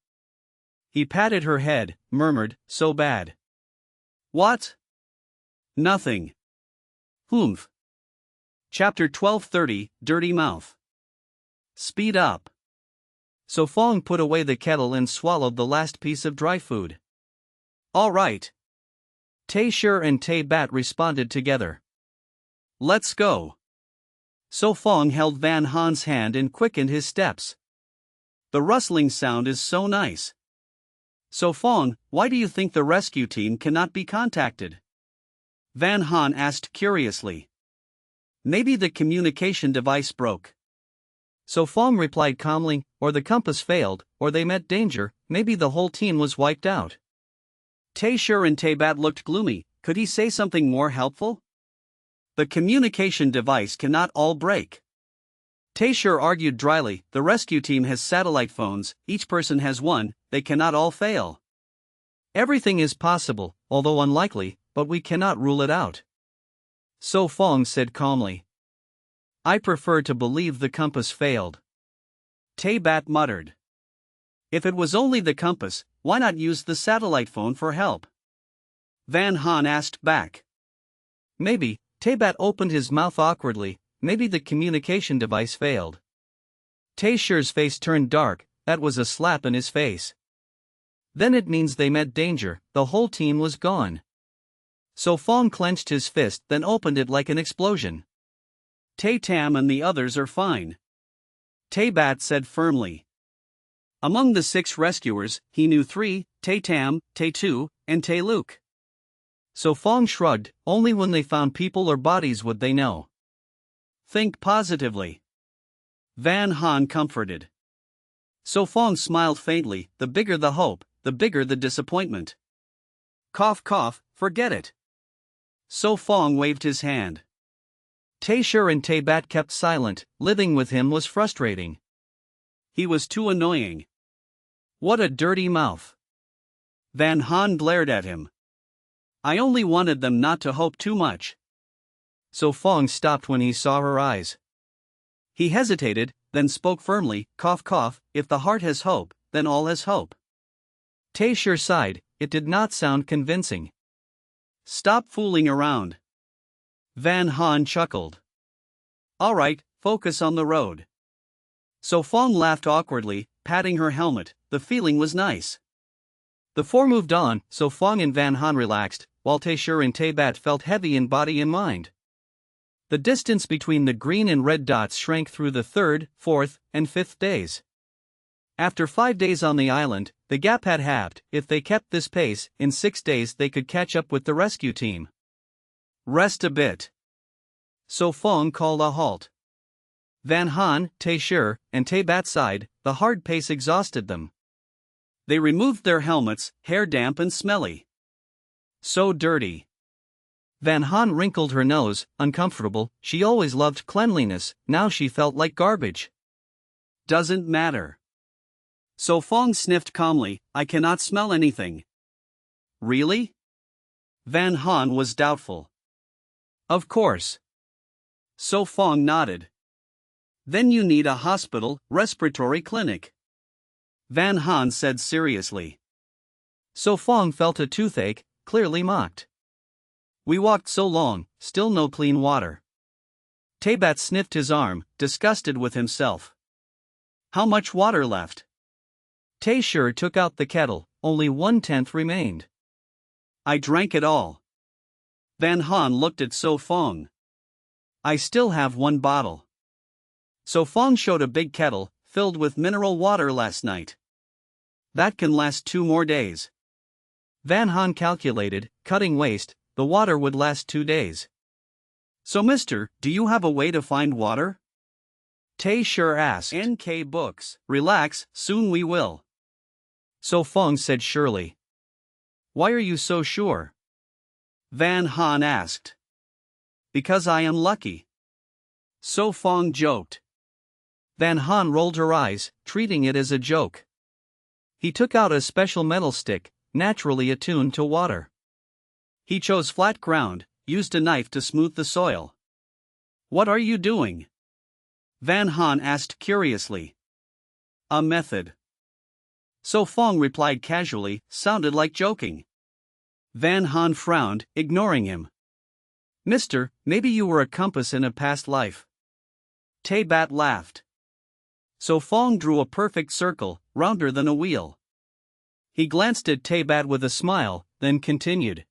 He patted her head, murmured, so bad. What? Nothing. Humph. Chapter 1230, Dirty Mouth. Speed up. So Fong put away the kettle and swallowed the last piece of dry food. All right. Tay-Shur and Tay-Bat responded together. Let's go. So Fong held Van Han's hand and quickened his steps. The rustling sound is so nice. So Fong, why do you think the rescue team cannot be contacted? Van Han asked curiously. Maybe the communication device broke. So Fong replied calmly, or the compass failed, or they met danger, maybe the whole team was wiped out. Tay-Shur and Tay-Bat looked gloomy. Could he say something more helpful? The communication device cannot all break. Tay-Shur argued dryly, the rescue team has satellite phones, each person has one, they cannot all fail. Everything is possible, although unlikely, but we cannot rule it out. So Fong said calmly. I prefer to believe the compass failed. Tay-Bat muttered. If it was only the compass, why not use the satellite phone for help? Van Han asked back. Maybe. Tay-Bat opened his mouth awkwardly, maybe the communication device failed. Tay-Shur's face turned dark, that was a slap in his face. Then it means they met danger, the whole team was gone. So Fong clenched his fist, then opened it like an explosion. Tay-Tam and the others are fine. Tay-Bat said firmly. Among the 6 rescuers, he knew 3, Tay-Tam, Tay-Tu, and Tay-Luke. So Fong shrugged, only when they found people or bodies would they know. Think positively. Van Han comforted. So Fong smiled faintly, the bigger the hope, the bigger the disappointment. Cough cough, forget it. So Fong waved his hand. Tay-Shur and Tay-Bat kept silent, living with him was frustrating. He was too annoying. What a dirty mouth. Van Han glared at him. I only wanted them not to hope too much. So Fong stopped when he saw her eyes. He hesitated, then spoke firmly, cough cough, if the heart has hope, then all has hope. Tay-Shur sighed, it did not sound convincing. Stop fooling around. Van Han chuckled. All right, focus on the road. So Fong laughed awkwardly, patting her helmet, the feeling was nice. The 4 moved on, so Fong and Van Han relaxed, while Tay-Shur and Tay-Bat felt heavy in body and mind. The distance between the green and red dots shrank through the 3rd, 4th, and 5th days. After 5 days on the island, the gap had halved. If they kept this pace, in 6 days they could catch up with the rescue team. Rest a bit. So Fong called a halt. Van Han, Tay-Shur, and Tay-Bat sighed, the hard pace exhausted them. They removed their helmets, hair damp and smelly. So dirty. Van Han wrinkled her nose, uncomfortable. She always loved cleanliness, now she felt like garbage. Doesn't matter. So Fong sniffed calmly, I cannot smell anything. Really? Van Han was doubtful. Of course. So Fong nodded. Then you need a hospital, respiratory clinic. Van Han said seriously. So Fong felt a toothache, clearly mocked. We walked so long, still no clean water. Taybat sniffed his arm, disgusted with himself. How much water left? Tay sure took out the kettle, only 1/10 remained. I drank it all. Van Han looked at So Fong. I still have 1 bottle. So Fong showed a big kettle, filled with mineral water last night. That can last 2 more days. Van Han calculated, cutting waste, the water would last 2 days. So mister, do you have a way to find water? Tay sure asked. NK Books. Relax, soon we will. So Fong said surely. Why are you so sure? Van Han asked. Because I am lucky. So Fong joked. Van Han rolled her eyes, treating it as a joke. He took out a special metal stick, naturally attuned to water. He chose flat ground, used a knife to smooth the soil. What are you doing? Van Han asked curiously. A method. So Fong replied casually, sounded like joking. Van Han frowned, ignoring him. Mister, maybe you were a compass in a past life. Taybat laughed. So Fong drew a perfect circle, rounder than a wheel. He glanced at Taybat with a smile, then continued.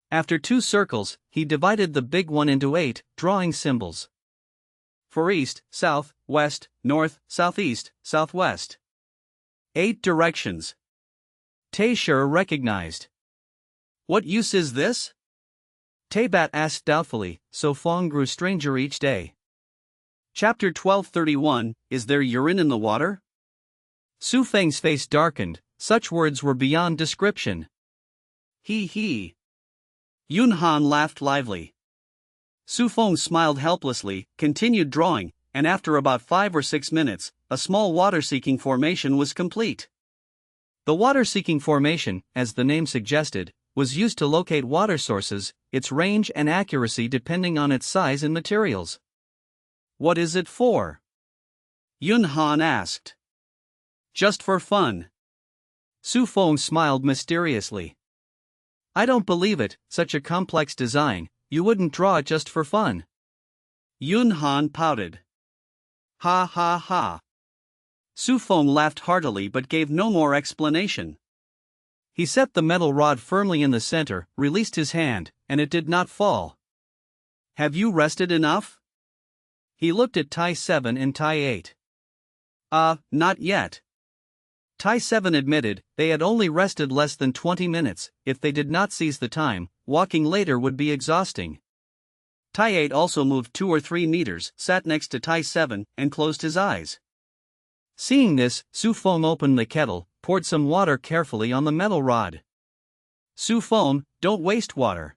After 2 circles, he divided the big one into 8, drawing symbols. For east, south, west, north, southeast, southwest. 8 directions. Tay sure recognized. What use is this? Taybat asked doubtfully, so Fong grew stranger each day. Chapter 1231, Is there urine in the water? Su Feng's face darkened, such words were beyond description. He. Yun Han laughed lively. Su Feng smiled helplessly, continued drawing, and after about 5 or 6 minutes, a small water-seeking formation was complete. The water-seeking formation, as the name suggested, was used to locate water sources, its range and accuracy depending on its size and materials. What is it for? Yun Han asked. Just for fun. Su Feng smiled mysteriously. I don't believe it, such a complex design, you wouldn't draw it just for fun. Yun Han pouted. Ha ha ha. Su Feng laughed heartily but gave no more explanation. He set the metal rod firmly in the center, released his hand, and it did not fall. Have you rested enough? He looked at Tai 7 and Tai 8. Not yet. Tai 7 admitted they had only rested less than 20 minutes. If they did not seize the time, walking later would be exhausting. Tai 8 also moved 2 or 3 meters, sat next to Tai 7, and closed his eyes. Seeing this, Su Feng opened the kettle, poured some water carefully on the metal rod. Su Feng, don't waste water.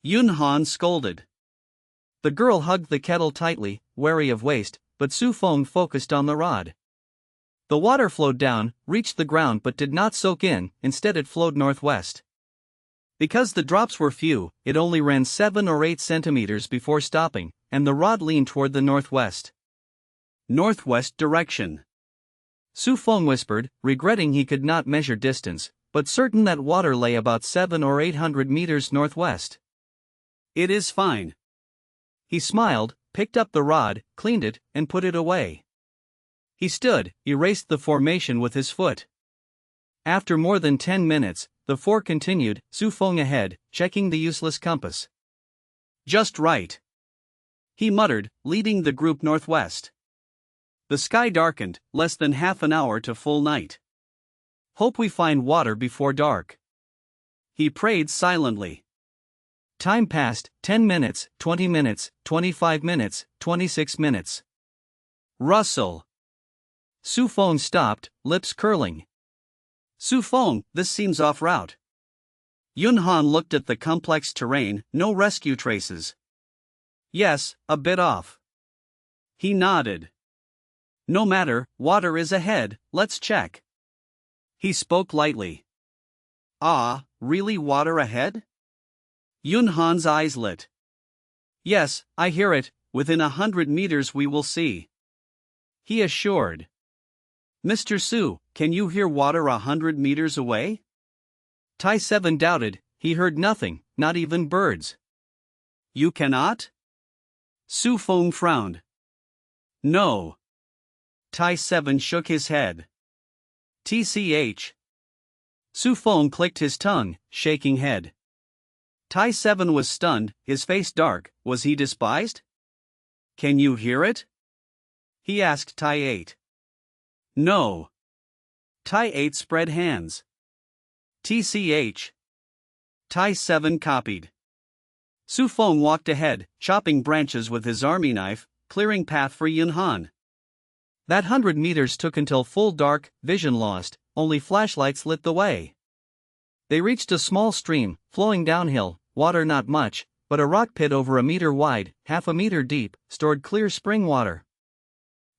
Yun Han scolded. The girl hugged the kettle tightly, wary of waste, but Su Feng focused on the rod. The water flowed down, reached the ground but did not soak in, instead it flowed northwest. Because the drops were few, it only ran 7 or 8 centimeters before stopping, and the rod leaned toward the northwest. Northwest direction. Su Feng whispered, regretting he could not measure distance, but certain that water lay about 700 or 800 meters northwest. It is fine. He smiled, picked up the rod, cleaned it, and put it away. He stood, erased the formation with his foot. After more than 10 minutes, the 4 continued, Su Feng ahead, checking the useless compass. Just right. He muttered, leading the group northwest. The sky darkened, less than half an hour to full night. Hope we find water before dark. He prayed silently. Time passed, 10 minutes, 20 minutes, 25 minutes, 26 minutes. Rustle. Su Feng stopped, lips curling. Su Feng, this seems off route. Yun Han looked at the complex terrain, no rescue traces. Yes, a bit off. He nodded. No matter, water is ahead, let's check. He spoke lightly. Ah, really water ahead? Yun Han's eyes lit. Yes, I hear it, within 100 meters we will see. He assured. Mr. Su, can you hear water 100 meters away? Tai 7 doubted, he heard nothing, not even birds. You cannot? Su Feng frowned. No. Tai 7 shook his head. TCH. Su Feng clicked his tongue, shaking head. Tai 7 was stunned, his face dark. Was he despised? Can you hear it? He asked Tai 8. No. Tai 8 spread hands. TCH. Tai 7 copied. Su Feng walked ahead, chopping branches with his army knife, clearing path for Yun Han. That 100 meters took until full dark, vision lost, only flashlights lit the way. They reached a small stream, flowing downhill, water not much, but a rock pit over a meter wide, half a meter deep, stored clear spring water.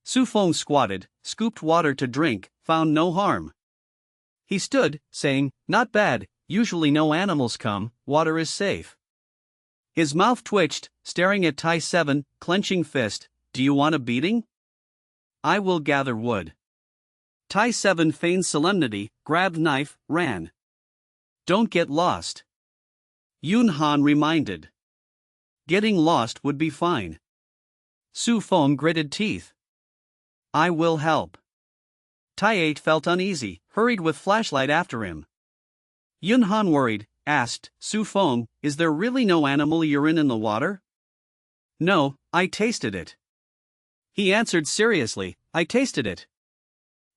Su Feng squatted, scooped water to drink, found no harm. He stood, saying, not bad, usually no animals come, water is safe. His mouth twitched, staring at Tai 7, clenching fist. Do you want a beating? I will gather wood. Tai 7 feigned solemnity, grabbed knife, ran. Don't get lost. Yun Han reminded. Getting lost would be fine. Su Feng gritted teeth. I will help. Tai 8 felt uneasy, hurried with flashlight after him. Yun Han worried, asked, Su Feng, is there really no animal urine in the water? No, I tasted it. He answered seriously, I tasted it.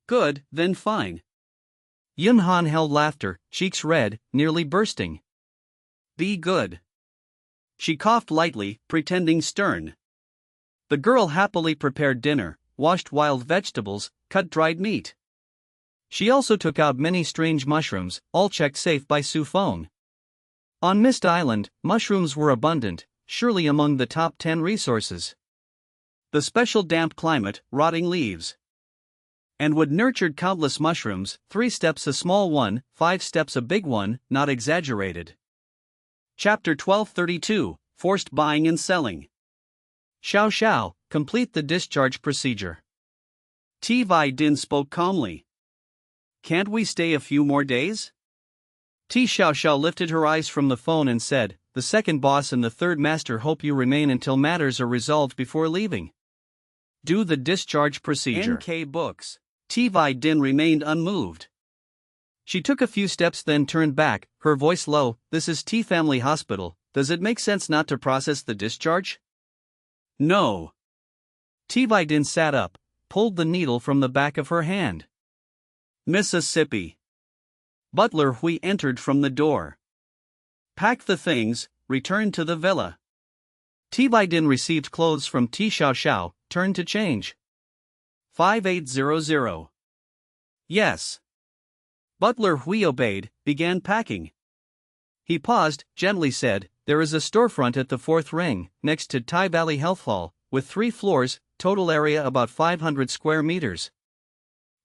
Good, then fine. Yun Han held laughter, cheeks red, nearly bursting. Be good. She coughed lightly, pretending stern. The girl happily prepared dinner, washed wild vegetables, cut dried meat. She also took out many strange mushrooms, all checked safe by Su Feng. On Mist Island, mushrooms were abundant, surely among the top 10 resources. The special damp climate, rotting leaves. And wood nurtured countless mushrooms, 3 steps a small one, 5 steps a big one, not exaggerated. Chapter 1232, Forced Buying and Selling. Xiao Xiao, complete the discharge procedure. Ti Vai Din spoke calmly. Can't we stay a few more days? Ti Xiao Xiao lifted her eyes from the phone and said, the second boss and the third master hope you remain until matters are resolved before leaving. Do the discharge procedure. NK Books. Ti Vai Din remained unmoved. She took a few steps then turned back, her voice low, this is Ti Family Hospital, does it make sense not to process the discharge? No. Ti Vai Din sat up, pulled the needle from the back of her hand. Mississippi. Butler Hui entered from the door. Pack the things, return to the villa. Ti Vai Din received clothes from Ti Xiao Xiao, turned to change. 5800. Yes. Butler Hui obeyed, began packing. He paused, gently said, there is a storefront at the 4th ring, next to Tai Valley Health Hall, with 3 floors, total area about 500 square meters.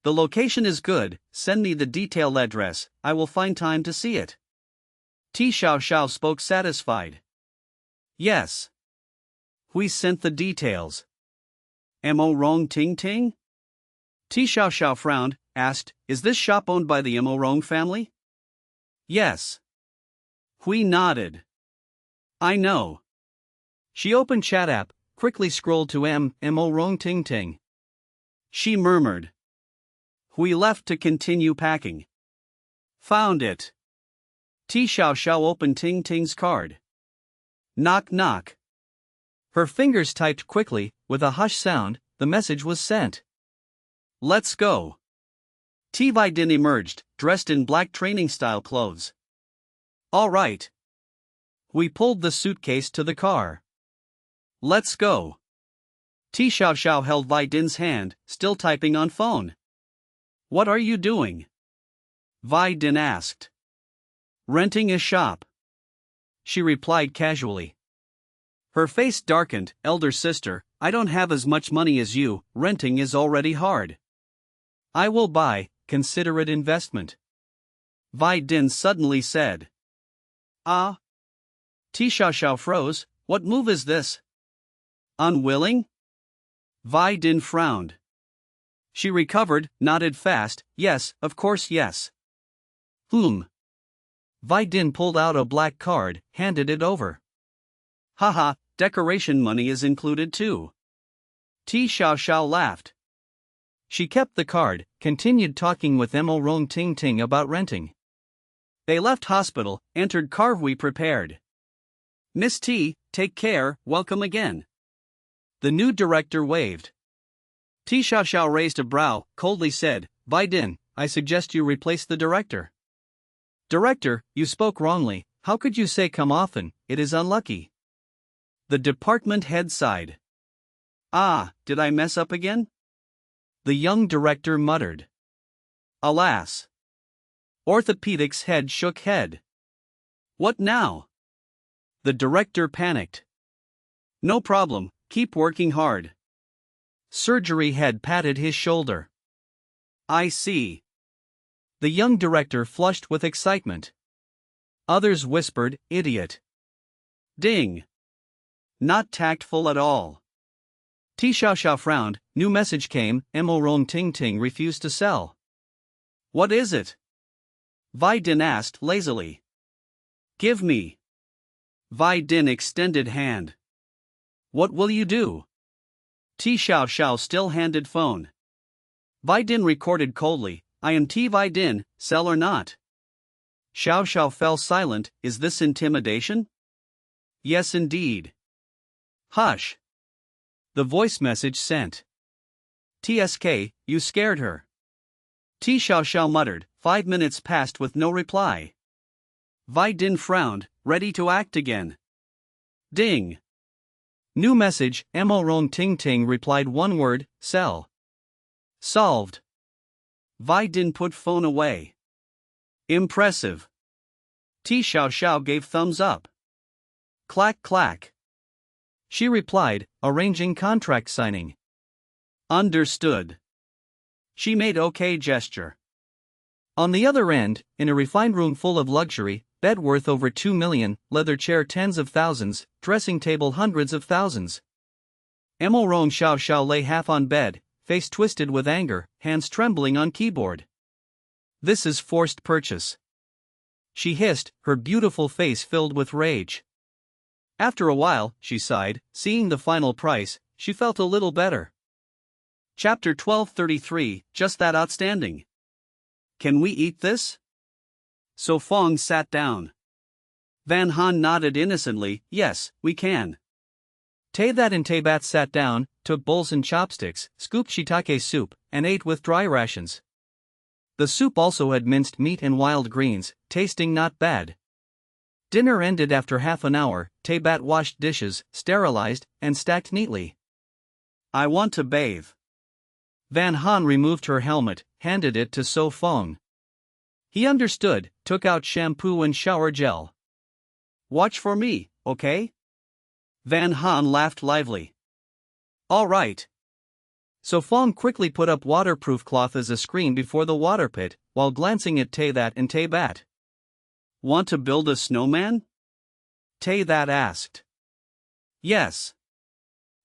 The location is good, send me the detailed address, I will find time to see it. Ti Xiao Xiao spoke satisfied. Yes. Hui sent the details. Mo Rong Ting Ting? Ti Xiao Xiao frowned, asked, is this shop owned by the Mo Rong family? Yes. Hui nodded. I know. She opened chat app, quickly scrolled to Mo Rong Ting Ting. She murmured. Hui left to continue packing. Found it. Ti Xiao Xiao opened Ting Ting's card. Knock knock. Her fingers typed quickly, with a hush sound, the message was sent. Let's go. Ti Vai Din emerged, dressed in black training-style clothes. All right. We pulled the suitcase to the car. Let's go. Ti Xiao Xiao held Vai Din's hand, still typing on phone. What are you doing? Vai Din asked. Renting a shop, she replied casually. Her face darkened. Elder sister, I don't have as much money as you, renting is already hard. I will buy, consider it investment. Vi Din suddenly said. Ah? Ti Xiao froze, what move is this? Unwilling? Vi Din frowned. She recovered, nodded fast, yes, of course yes. Vi Din pulled out a black card, handed it over. Haha, decoration money is included too. Ti Xiao laughed. She kept the card, continued talking with Mo Rong Ting Ting about renting. They left hospital, entered Carvey prepared. Miss T, take care, welcome again. The new director waved. Ti Xiao raised a brow, coldly said, Vi Din, I suggest you replace the director. Director, you spoke wrongly, how could you say come often, it is unlucky. The department head sighed. Ah, did I mess up again? The young director muttered. Alas. Orthopedics head shook head. What now? The director panicked. No problem, keep working hard. Surgery head patted his shoulder. I see. The young director flushed with excitement. Others whispered, idiot. Ding. Not tactful at all. Ti Xiao frowned, new message came, Mo Rong Ting Ting refused to sell. What is it? Vi Din asked lazily. Give me. Vi Din extended hand. What will you do? Ti Xiao still handed phone. Vi Din recorded coldly, I am Ti Vi Din, sell or not? Xiao fell silent, is this intimidation? Yes indeed. Hush. The voice message sent. TSK, you scared her. Ti Xiao muttered, 5 minutes passed with no reply. Vi Din frowned, ready to act again. Ding. New message, Mo Rong Ting Ting replied one word, sell. Solved. Vi Din put phone away. Impressive. Ti Xiao gave thumbs up. Clack clack. She replied, arranging contract signing. Understood. She made okay gesture. On the other end, in a refined room full of luxury, bed worth over 2 million, leather chair tens of thousands, dressing table hundreds of thousands. Mo Rong Xiao lay half on bed, face twisted with anger, hands trembling on keyboard. This is forced purchase. She hissed, her beautiful face filled with rage. After a while, she sighed, seeing the final price, she felt a little better. Chapter 1233, just that outstanding. Can we eat this? So Fong sat down. Van Han nodded innocently, yes, we can. That and Bat sat down, took bowls and chopsticks, scooped shiitake soup, and ate with dry rations. The soup also had minced meat and wild greens, tasting not bad. Dinner ended after half an hour. Bat washed dishes, sterilized, and stacked neatly. I want to bathe. Van Han removed her helmet, handed it to So Fong. He understood, took out shampoo and shower gel. Watch for me, okay? Van Han laughed lively. All right. So Fong quickly put up waterproof cloth as a screen before the water pit, while glancing at That and Bat. Want to build a snowman? That asked. Yes.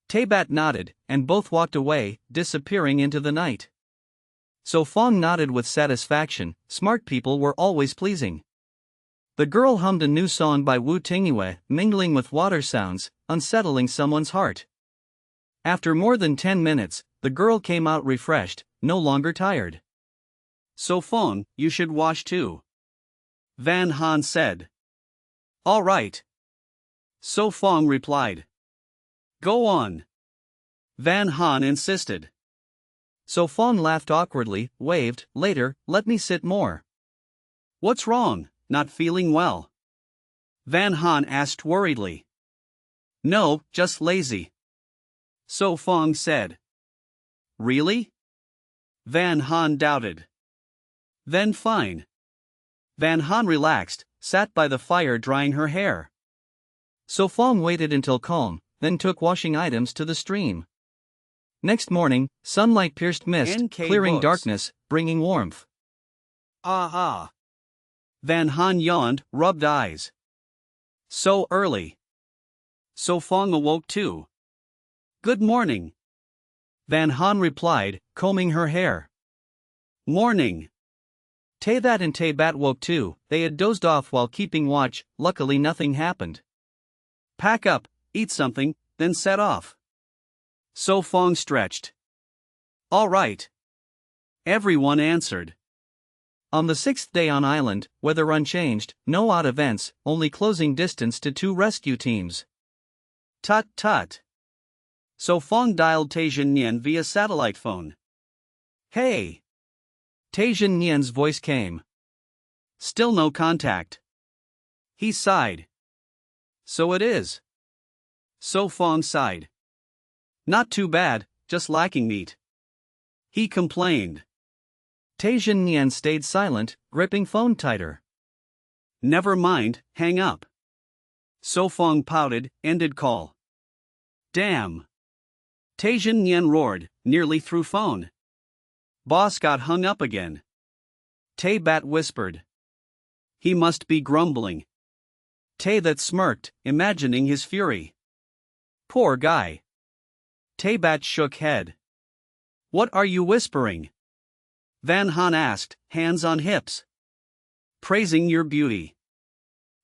Bat nodded, and both walked away, disappearing into the night. So Fong nodded with satisfaction, smart people were always pleasing. The girl hummed a new song by Wu Tingyue, mingling with water sounds, unsettling someone's heart. After more than 10 minutes, the girl came out refreshed, no longer tired. So Fong, you should wash too. Van Han said. All right. So Fong replied. Go on. Van Han insisted. So Fong laughed awkwardly, waved, later, let me sit more. What's wrong, not feeling well? Van Han asked worriedly. No, just lazy. So Fong said. Really? Van Han doubted. Then fine. Van Han relaxed, sat by the fire drying her hair. So Fong waited until calm, then took washing items to the stream. Next morning, sunlight pierced mist, NK clearing books. darkness, bringing warmth. Ah. Van Han yawned, rubbed eyes. So early. So Fong awoke too. Good morning. Van Han replied, combing her hair. Morning. Tay That and Tay Bat woke too. They had dozed off while keeping watch. Luckily nothing happened. Pack up, eat something, then set off. So Fong stretched. All right. Everyone answered. On the 6th day on island, weather unchanged, no odd events, only closing distance to 2 rescue teams. Tut tut. So Fong dialed Taijin Nian via satellite phone. Hey. Taijin Nian's voice came. Still no contact. He sighed. So it is. So Fong sighed. Not too bad, just lacking meat. He complained. Taijin Nian stayed silent, gripping phone tighter. Never mind, hang up. So Fong pouted, ended call. Damn. Taijin Nian roared, nearly threw phone. Boss got hung up again. Tay Bat whispered. He must be grumbling. Tay That smirked, imagining his fury. Poor guy. Tay Bat shook head. What are you whispering? Van Han asked, hands on hips. Praising your beauty.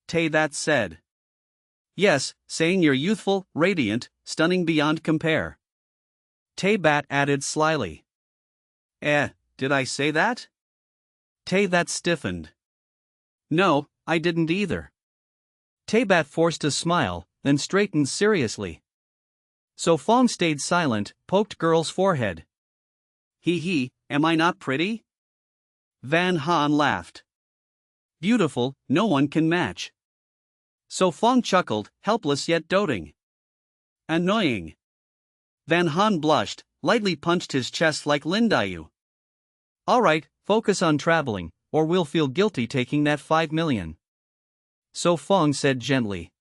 Tay That said. Yes, saying you're youthful, radiant, stunning beyond compare. Tay Bat added slyly. Did I say that? Tay That stiffened. No, I didn't either. Tay Bat forced a smile, then straightened seriously. So Fong stayed silent, poked girl's forehead. Hee, am I not pretty? Van Han laughed. Beautiful, no one can match. So Fong chuckled, helpless yet doting. Annoying. Van Han blushed, lightly punched his chest like Lindayu. Alright, focus on traveling, or we'll feel guilty taking that 5 million. So Fong said gently.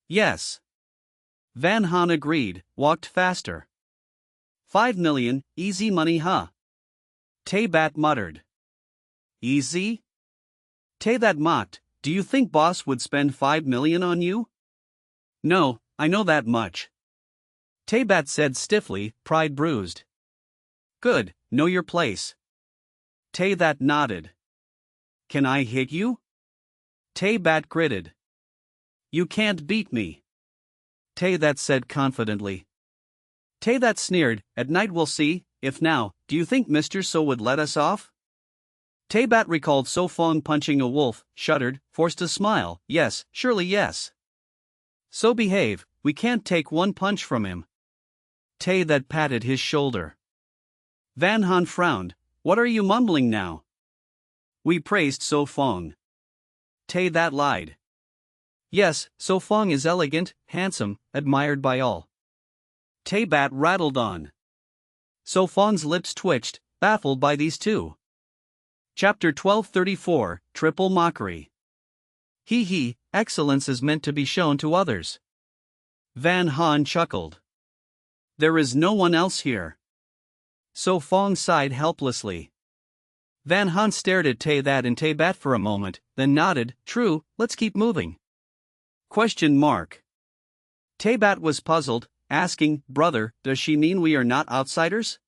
Yes. Van Han agreed, walked faster. 5 million, easy money huh? Tay Bat muttered. Easy? Tay That mocked, do you think boss would spend 5 million on you? No, I know that much. Tay Bat said stiffly, pride bruised. Good, know your place. Tay That nodded. Can I hit you? Tay Bat gritted. You can't beat me. Tay That said confidently. Tay That sneered, at night we'll see, if now, do you think Mr. So would let us off? Tay Bat recalled So Fong punching a wolf, shuddered, forced a smile, yes, surely yes. So behave, we can't take one punch from him. Tay That patted his shoulder. Van Han frowned, what are you mumbling now? We praised So Fong. Tay That lied. Yes, So Fong is elegant, handsome, admired by all. Tay Bat rattled on. So Fong's lips twitched, baffled by these two. Chapter 1234, Triple Mockery. Hee, excellence is meant to be shown to others. Van Han chuckled. There is no one else here. So Fong sighed helplessly. Van Han stared at Tay That and Tay Bat for a moment, then nodded, true, let's keep moving. Question mark. Tay Bat was puzzled, asking, brother, does she mean we are not outsiders?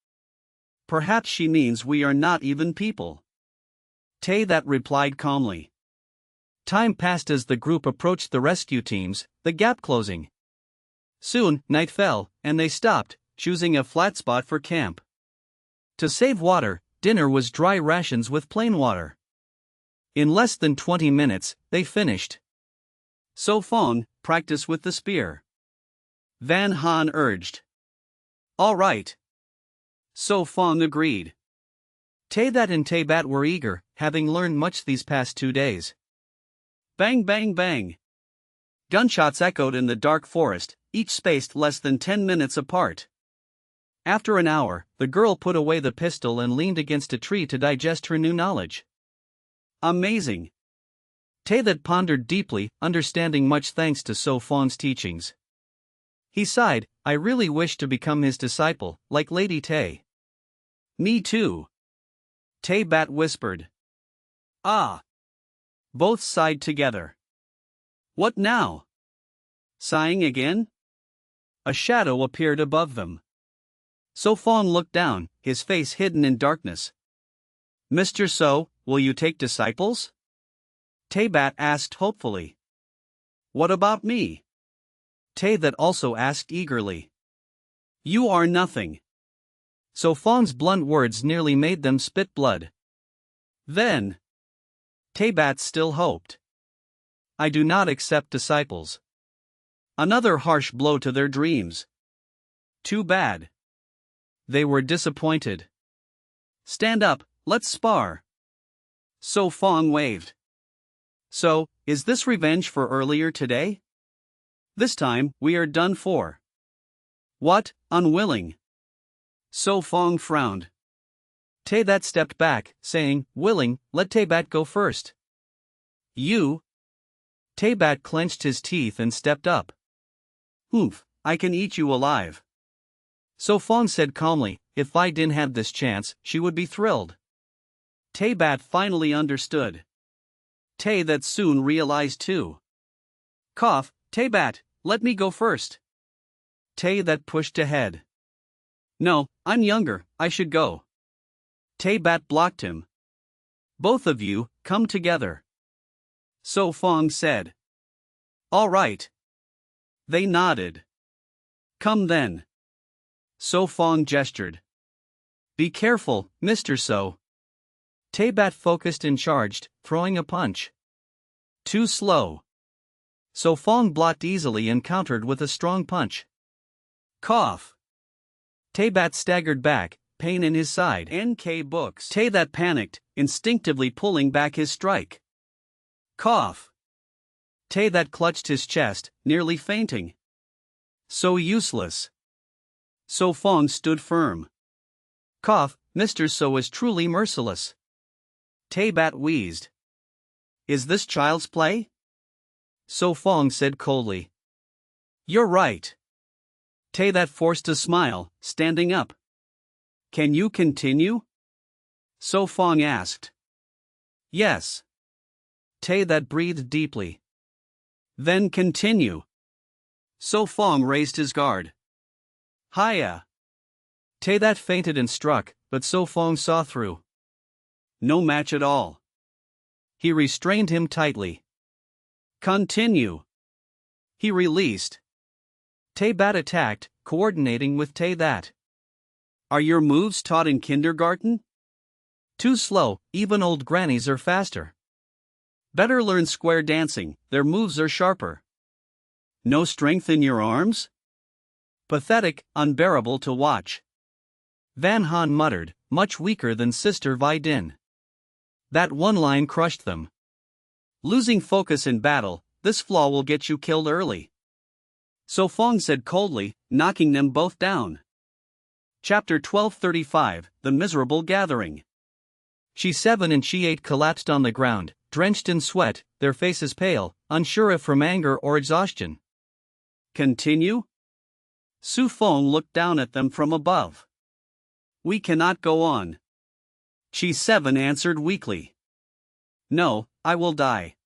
Perhaps she means we are not even people. Tay That replied calmly. Time passed as the group approached the rescue teams, the gap closing. Soon, night fell, and they stopped, choosing a flat spot for camp. To save water, dinner was dry rations with plain water. In less than 20 minutes, they finished. So Fong, practice with the spear. Van Han urged. All right. So Fong agreed. Tay That and Tay Bat were eager, having learned much these past 2 days. Bang bang bang. Gunshots echoed in the dark forest, each spaced less than 10 minutes apart. After an hour, the girl put away the pistol and leaned against a tree to digest her new knowledge. Amazing. Tay that pondered deeply, understanding much thanks to So Fong's teachings. He sighed, I really wish to become his disciple, like Lady Tay. Me too. Tay Bat whispered. Ah. Both sighed together. What now? Sighing again? A shadow appeared above them. So Fong looked down, his face hidden in darkness. Mr. So, will you take disciples? Tay Bat asked hopefully. What about me? Tay that also asked eagerly. You are nothing. So Fong's blunt words nearly made them spit blood. Then. Tay Bat still hoped. I do not accept disciples. Another harsh blow to their dreams. Too bad. They were disappointed. Stand up, let's spar. So Fong waved. So, is this revenge for earlier today? This time, we are done for. What, unwilling? So Fong frowned. Tay that stepped back, saying, willing, let Tay Bat go first. You? Tay Bat clenched his teeth and stepped up. Oomph, I can eat you alive. So Fong said calmly, if I didn't have this chance, she would be thrilled. Tay Bat finally understood. Tay that soon realized too. Cough, Tay Bat, let me go first. Tay that pushed ahead. No, I'm younger, I should go. Tay Bat blocked him. Both of you, come together. So Fong said. All right. They nodded. Come then. So Fong gestured. Be careful, Mr. So. Tay Bat focused and charged, throwing a punch. Too slow. So Fong blocked easily and countered with a strong punch. Cough. Tay Bat staggered back, pain in his side. NK Books. Tay that panicked, instinctively pulling back his strike. Cough. Tay that clutched his chest, nearly fainting. So useless. So Fong stood firm. Cough, Mr. So is truly merciless. Tay Bat wheezed. Is this child's play? So Fong said coldly. You're right. Tay that forced a smile, standing up. Can you continue? So Fong asked. Yes. Tay that breathed deeply. Then continue. So Fong raised his guard. Hiya. Tay that fainted and struck, but So Fong saw through. No match at all. He restrained him tightly. Continue. He released. Tay Bat attacked, coordinating with Tay that. Are your moves taught in kindergarten? Too slow, even old grannies are faster. Better learn square dancing, their moves are sharper. No strength in your arms? Pathetic, unbearable to watch. Van Han muttered, much weaker than Sister Vi Din. That one line crushed them. Losing focus in battle, this flaw will get you killed early. So Fong said coldly, knocking them both down. Chapter 1235, The Miserable Gathering. She 7 and She 8 collapsed on the ground, drenched in sweat, their faces pale, unsure if from anger or exhaustion. Continue? Su Fong looked down at them from above. We cannot go on. Chi 7 answered weakly. No, I will die.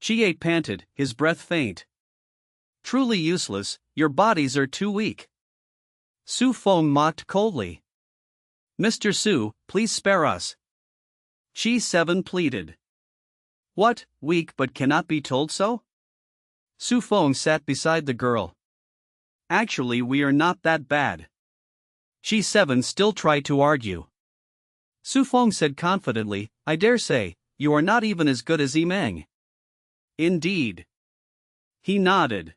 Chi 8 panted, his breath faint. Truly useless, your bodies are too weak. Su Fong mocked coldly. Mr. Su, please spare us. Chi 7 pleaded. What, weak but cannot be told so? Su Fong sat beside the girl. Actually, we are not that bad. Chi 7 still tried to argue. Su Fong said confidently, I dare say, you are not even as good as Yimeng. Indeed. He nodded.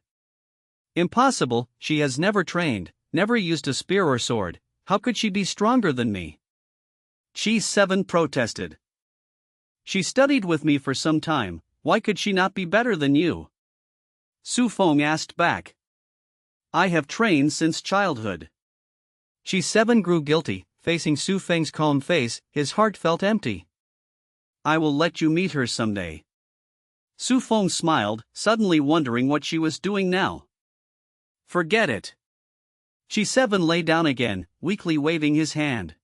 Impossible, she has never trained, never used a spear or sword, how could she be stronger than me? Chi 7 protested. She studied with me for some time, why could she not be better than you? Su Fong asked back. I have trained since childhood. Chi 7 grew guilty, facing Su Feng's calm face, his heart felt empty. I will let you meet her someday. Su Feng smiled, suddenly wondering what she was doing now. Forget it. Chi 7 lay down again, weakly waving his hand.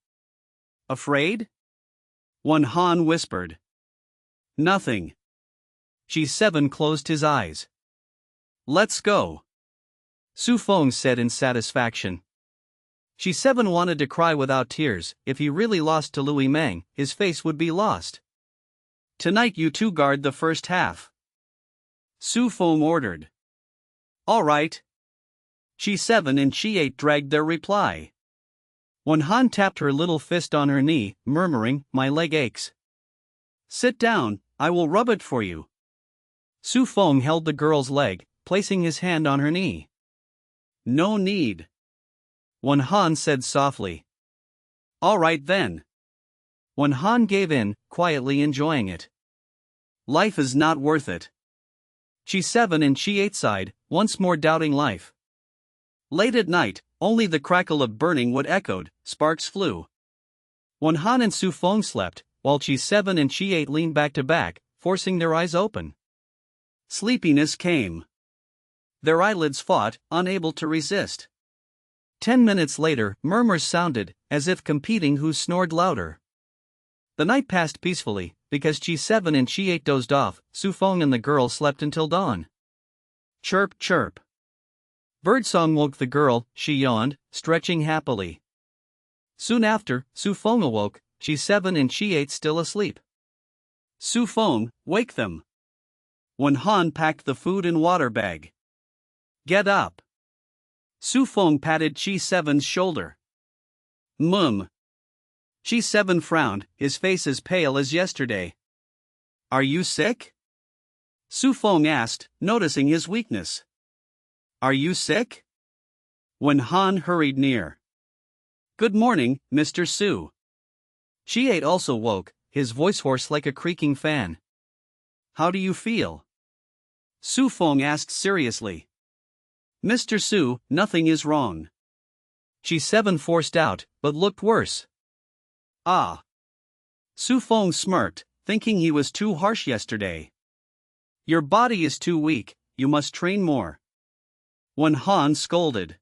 Afraid? Wen Han whispered. Nothing. Chi 7 closed his eyes. Let's go. Su Feng said in satisfaction. Chi 7 wanted to cry without tears. If he really lost to Louis Meng, his face would be lost. Tonight you two guard the first half. Su Feng ordered. All right. Chi 7 and Chi 8 dragged their reply. Wen Han tapped her little fist on her knee, murmuring, "My leg aches." Sit down, I will rub it for you. Su Feng held the girl's leg, placing his hand on her knee. No need. Wen Han said softly. All right then. Wen Han gave in, quietly enjoying it. Life is not worth it. Chi 7 and Chi 8 sighed, once more doubting life. Late at night, only the crackle of burning wood echoed, sparks flew. Wen Han and Su Feng slept, while Chi 7 and Chi 8 leaned back to back, forcing their eyes open. Sleepiness came. Their eyelids fought, unable to resist. 10 minutes later, murmurs sounded, as if competing who snored louder. The night passed peacefully, because Chi 7 and Chi 8 dozed off. Su Feng and the girl slept until dawn. Chirp, chirp. Birdsong woke the girl. She yawned, stretching happily. Soon after, Su Feng awoke, Chi 7 and Chi 8 still asleep. Su Feng, wake them. Wen Han packed the food and water bag. Get up. Su Feng patted Chi 7's shoulder. Chi 7 frowned, his face as pale as yesterday. Are you sick? Su Feng asked, noticing his weakness. Are you sick? Wen Han hurried near. Good morning, Mr. Su. Chi 8 also woke, his voice hoarse like a creaking fan. How do you feel? Su Feng asked seriously. Mr. Su, nothing is wrong. Chi 7 forced out, but looked worse. Ah. Su Feng smirked, thinking he was too harsh yesterday. Your body is too weak, you must train more. Wen Han scolded.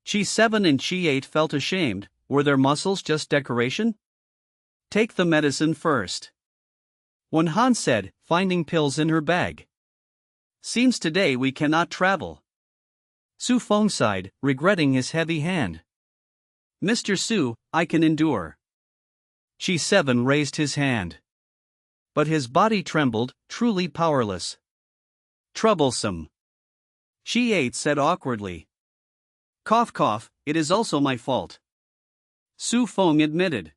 Chi 7 and Chi 8 felt ashamed. Were their muscles just decoration? Take the medicine first. Wen Han said, finding pills in her bag. Seems today we cannot travel. Su Feng sighed, regretting his heavy hand. Mr. Su, I can endure. Chi 7 raised his hand. But his body trembled, truly powerless. Troublesome. Chi 8 said awkwardly. Cough cough, it is also my fault. Su Feng admitted.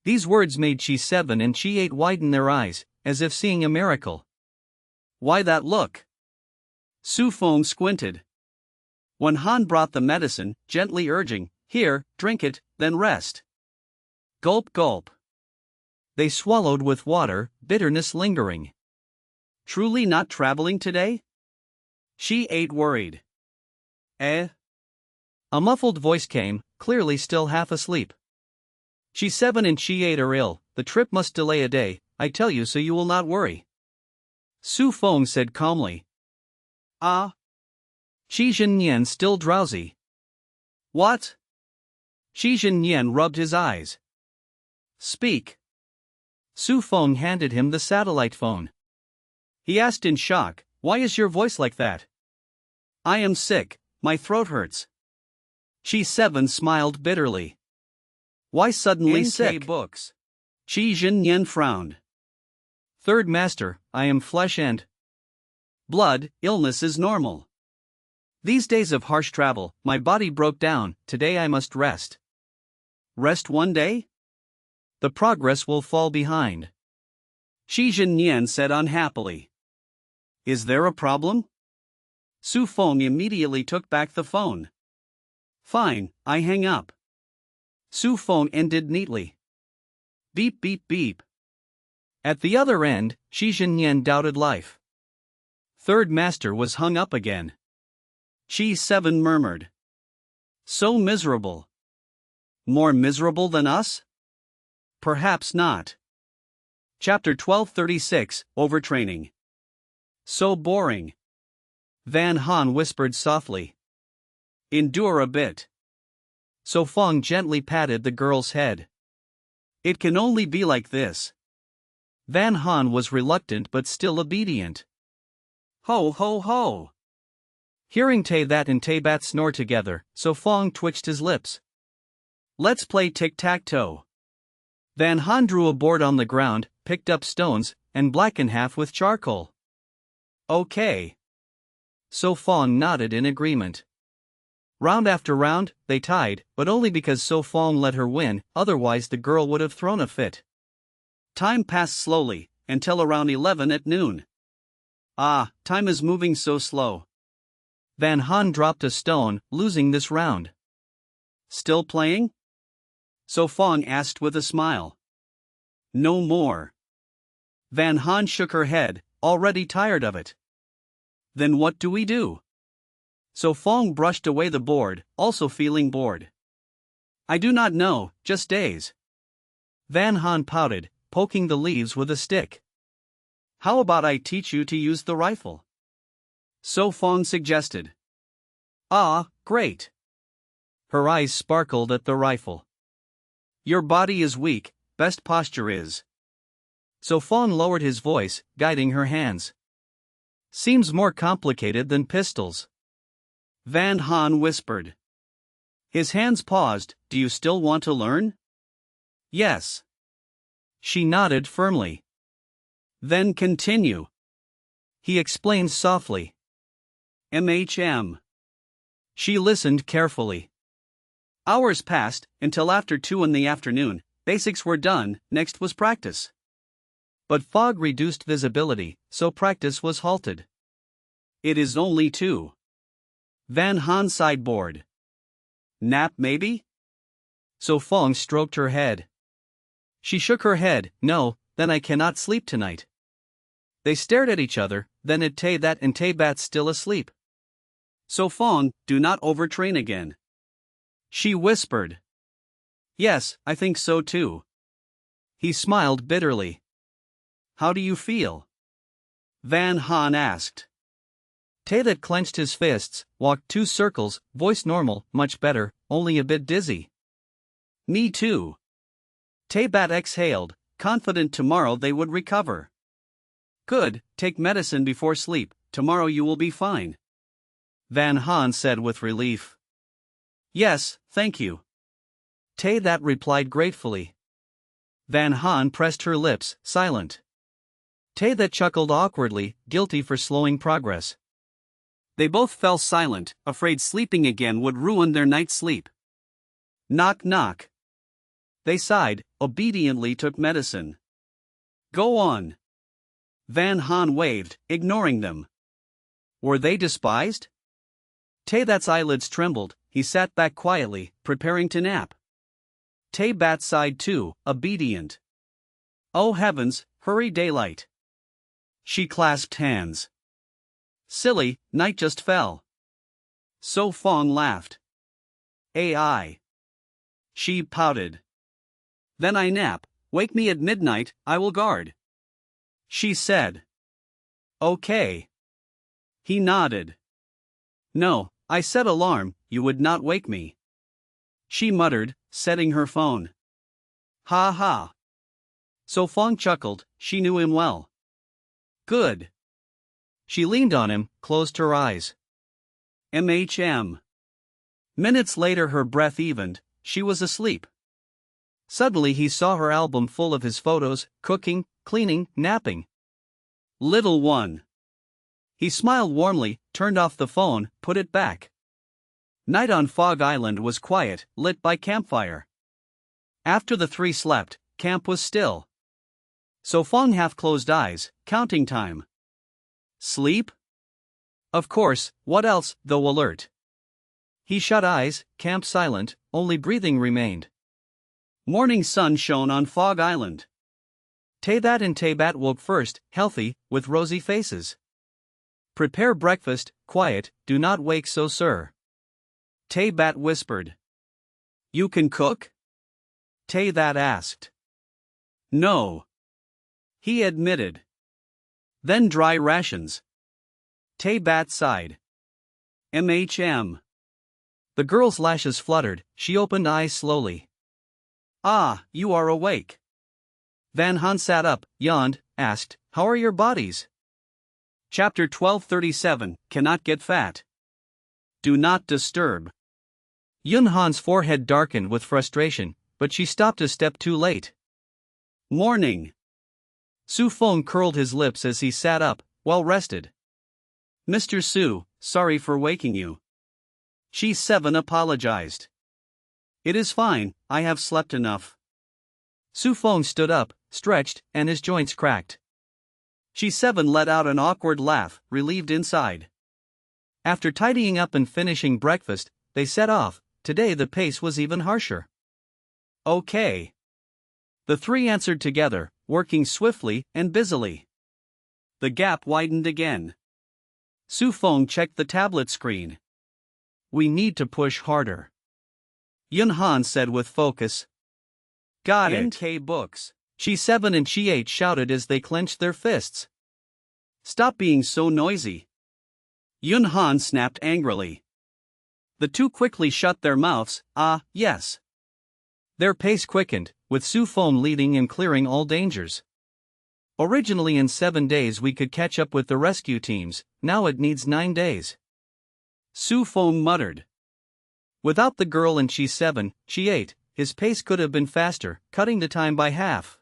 These words made Chi 7 and Chi 8 widen their eyes, as if seeing a miracle. Why that look? Su Feng squinted. Wen Han brought the medicine, gently urging, Here, drink it, then rest. Gulp gulp. They swallowed with water, bitterness lingering. Truly not traveling today? Chi 8 worried. Eh? A muffled voice came, clearly still half asleep. Chi 7 and Chi 8 are ill, the trip must delay a day, I tell you so you will not worry. Su Feng said calmly. Ah? Chi Jinyan still drowsy. What? Chi Jinyan rubbed his eyes. Speak. Su Feng handed him the satellite phone. He asked in shock, Why is your voice like that? I am sick, my throat hurts. Chi 7 smiled bitterly. Why suddenly sick? Books. Chi Jinyan frowned. Third Master, I am flesh and blood, illness is normal. These days of harsh travel, my body broke down, today I must rest. Rest one day? The progress will fall behind. Chi Jinyan said unhappily. Is there a problem? Su Feng immediately took back the phone. Fine, I hang up. Su Feng ended neatly. Beep beep beep. At the other end, Chi Jinyan doubted life. Third Master was hung up again. Chi 7 murmured. So miserable. More miserable than us? Perhaps not. Chapter 1236, Overtraining. So boring. Van Han whispered softly. Endure a bit. So Fong gently patted the girl's head. It can only be like this. Van Han was reluctant but still obedient. Ho ho ho! Hearing Tay That and Tay Bat snore together, So Fong twitched his lips. Let's play tic-tac-toe. Van Han drew a board on the ground, picked up stones, and blackened half with charcoal. Okay. So Fong nodded in agreement. Round after round, they tied, but only because So Fong let her win, otherwise the girl would have thrown a fit. Time passed slowly, until around 11 at noon. Ah, time is moving so slow. Van Han dropped a stone, losing this round. Still playing? So Fong asked with a smile. No more. Van Han shook her head, already tired of it. Then what do we do? So Fong brushed away the board, also feeling bored. I do not know, just days. Van Han pouted, poking the leaves with a stick. How about I teach you to use the rifle? So Fong suggested. Ah, great. Her eyes sparkled at the rifle. Your body is weak, best posture is. So Fong lowered his voice, guiding her hands. Seems more complicated than pistols. Van Han whispered. His hands paused. Do you still want to learn? Yes. She nodded firmly. Then continue. He explained softly. MHM. She listened carefully. Hours passed, until after 2 in the afternoon, basics were done, next was practice. But fog reduced visibility, so practice was halted. It is only 2. Van Han sideboard. Nap maybe? So Fong stroked her head. She shook her head. No, then I cannot sleep tonight. They stared at each other, then at Tay That and Tay Bat still asleep. So Fong, do not overtrain again. She whispered. Yes, I think so too. He smiled bitterly. How do you feel? Van Han asked. Tay That clenched his fists, walked 2 circles, voice normal, much better, only a bit dizzy. Me too. Tay Bat exhaled, confident tomorrow they would recover. Good, take medicine before sleep, tomorrow you will be fine. Van Han said with relief. Yes, thank you. Tay That replied gratefully. Van Han pressed her lips, silent. Tay That chuckled awkwardly, guilty for slowing progress. They both fell silent, afraid sleeping again would ruin their night's sleep. Knock knock. They sighed, obediently took medicine. Go on. Van Han waved, ignoring them. Were they despised? Tay That's eyelids trembled, he sat back quietly, preparing to nap. Tay Bat sighed too, obedient. Oh heavens, hurry daylight. She clasped hands. Silly, night just fell. So Fong laughed. AI. She pouted. Then I nap, wake me at midnight, I will guard. She said. Okay. He nodded. No, I set alarm, you would not wake me. She muttered, setting her phone. Ha ha. So Fong chuckled, she knew him well. Good. She leaned on him, closed her eyes. MHM. Minutes later her breath evened, she was asleep. Suddenly he saw her album full of his photos, cooking, cleaning, napping. Little one. He smiled warmly, turned off the phone, put it back. Night on Fog Island was quiet, lit by campfire. After the 3 slept, camp was still. So Fong half closed eyes, counting time. Sleep? Of course, what else, though alert. He shut eyes, camp silent, only breathing remained. Morning sun shone on Fog Island. Tay That and Tay Bat woke first, healthy, with rosy faces. Prepare breakfast, quiet, do not wake so sir. Tay Bat whispered. You can cook? Tay That asked. No. He admitted. Then dry rations. Tay Bat sighed. MHM. The girl's lashes fluttered, she opened eyes slowly. Ah, you are awake. Van Han sat up, yawned, asked, "How are your bodies?" Chapter 1237, Cannot Get Fat. Do not disturb. Yun Han's forehead darkened with frustration, but she stopped a step too late. Morning. Su Feng curled his lips as he sat up, well rested. Mr. Su, sorry for waking you. She 7 apologized. It is fine, I have slept enough. Su Feng stood up, stretched, and his joints cracked. She 7 let out an awkward laugh, relieved inside. After tidying up and finishing breakfast, they set off. Today the pace was even harsher. Okay. The three answered together, working swiftly and busily. The gap widened again. Su Feng checked the tablet screen. We need to push harder, Yun Han said with focus. Got it. NK books. She 7 and She 8 shouted as they clenched their fists. Stop being so noisy. Yun Han snapped angrily. The two quickly shut their mouths. Ah, yes. Their pace quickened, with Su Feng leading and clearing all dangers. Originally in 7 days we could catch up with the rescue teams, now it needs 9 days. Su Feng muttered. Without the girl and She 7, She 8, his pace could have been faster, cutting the time by half.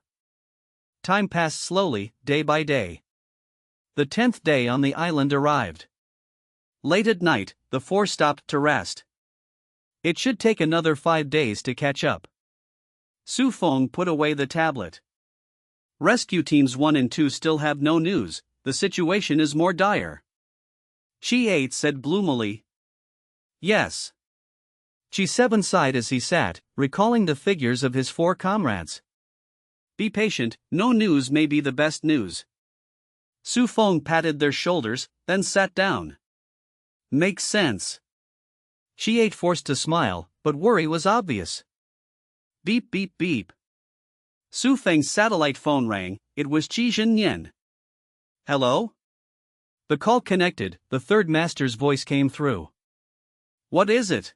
Time passed slowly, day by day. The 10th day on the island arrived. Late at night, the four stopped to rest. It should take another 5 days to catch up. Su Feng put away the tablet. Rescue teams 1 and 2 still have no news, the situation is more dire. She 8 said gloomily. Yes. She 7 sighed as he sat, recalling the figures of his 4 comrades. Be patient, no news may be the best news. Su Feng patted their shoulders, then sat down. Makes sense. She 8 forced to smile, but worry was obvious. Beep beep beep. Su Feng's satellite phone rang, it was Qi Zhenyan. Hello? The call connected, the third master's voice came through. What is it?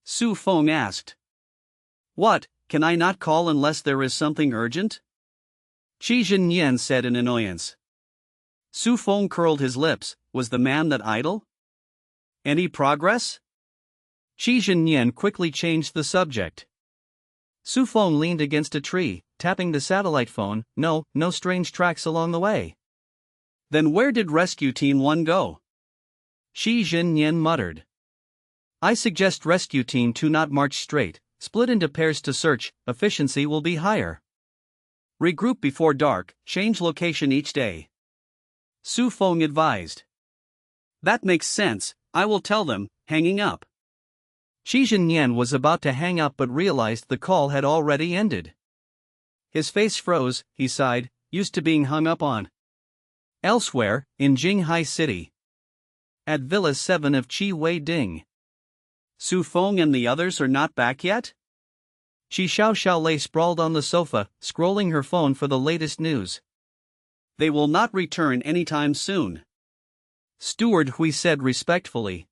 Su Feng asked. What, can I not call unless there is something urgent? Qi Zhenyan said in annoyance. Su Feng curled his lips, was the man that idle? Any progress? Qi Zhenyan quickly changed the subject. Su Feng leaned against a tree, tapping the satellite phone. No strange tracks along the way. Then where did Rescue Team 1 go? Qi Zhenyan muttered. I suggest Rescue Team 2 not march straight, split into pairs to search, efficiency will be higher. Regroup before dark, change location each day. Su Feng advised. That makes sense, I will tell them, hanging up. Qi Zhenyan was about to hang up but realized the call had already ended. His face froze, he sighed, used to being hung up on. Elsewhere, in Jinghai City. At Villa 7 of Qi Wei Ding. Su Feng and the others are not back yet? Qi Xiaoxiao lay sprawled on the sofa, scrolling her phone for the latest news. They will not return anytime soon. Steward Hui said respectfully.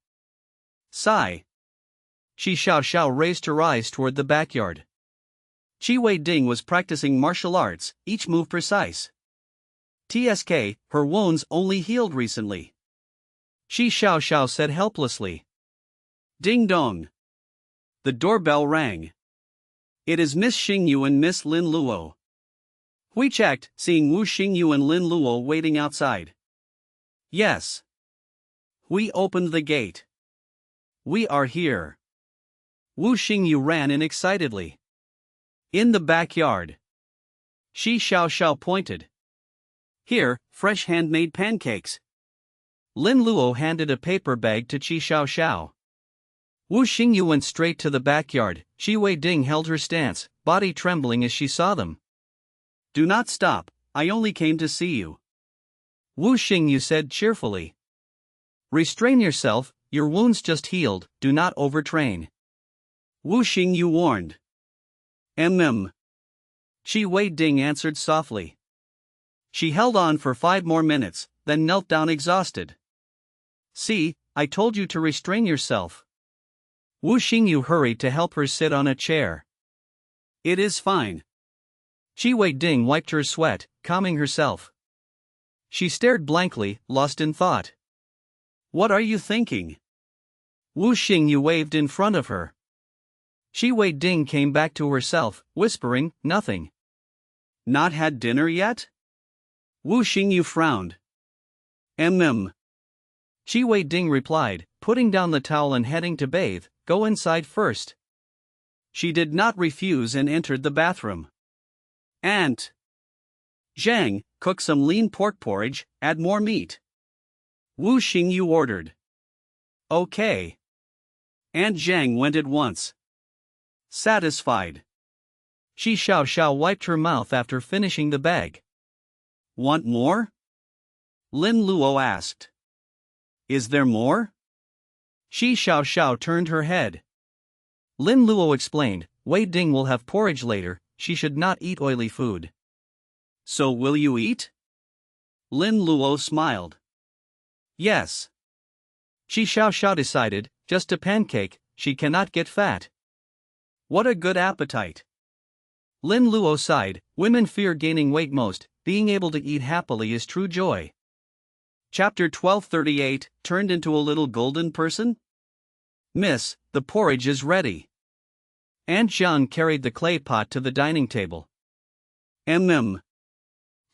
Sigh. Qi Xiaoxiao raised her eyes toward the backyard. Qi Wei Ding was practicing martial arts, each move precise. TSK, her wounds only healed recently. Qi Xiaoxiao said helplessly. Ding dong. The doorbell rang. It is Miss Xingyu and Miss Lin Luo. Hui checked, seeing Wu Xingyu and Lin Luo waiting outside. Yes. Hui opened the gate. We are here. Wu Xingyu ran in excitedly. In the backyard. Qi Xiaoxiao pointed. Here, fresh handmade pancakes. Lin Luo handed a paper bag to Qi Xiaoxiao. Wu Xingyu went straight to the backyard. Qi Wei Ding held her stance, body trembling as she saw them. Do not stop, I only came to see you. Wu Xingyu said cheerfully. Restrain yourself, your wounds just healed, do not overtrain. Wu Xingyu warned. Qi Wei Ding answered softly. She held on for 5 more minutes, then knelt down exhausted. See, I told you to restrain yourself. Wu Xingyu hurried to help her sit on a chair. It is fine. Qi Weiding wiped her sweat, calming herself. She stared blankly, lost in thought. What are you thinking? Wu Xingyu waved in front of her. Qi Weiding came back to herself, whispering, nothing. Not had dinner yet? Wu Xingyu frowned. Mm. Qi Weiding replied, putting down the towel and heading to bathe. Go inside first. She did not refuse and entered the bathroom. Aunt Zhang, cook some lean pork porridge, add more meat. Wu Xingyu ordered. Okay. Aunt Zhang went at once. Satisfied. Shi Xiao wiped her mouth after finishing the bag. Want more? Lin Luo asked. Is there more? Shi Xiao turned her head. Lin Luo explained, Wei Ding will have porridge later, she should not eat oily food. So will you eat? Lin Luo smiled. Yes. Shi Xiao decided, just a pancake, she cannot get fat. What a good appetite. Lin Luo sighed, women fear gaining weight most, being able to eat happily is true joy. Chapter 1238, Turned into a Little Golden Person? Miss, the porridge is ready. Aunt Zhang carried the clay pot to the dining table.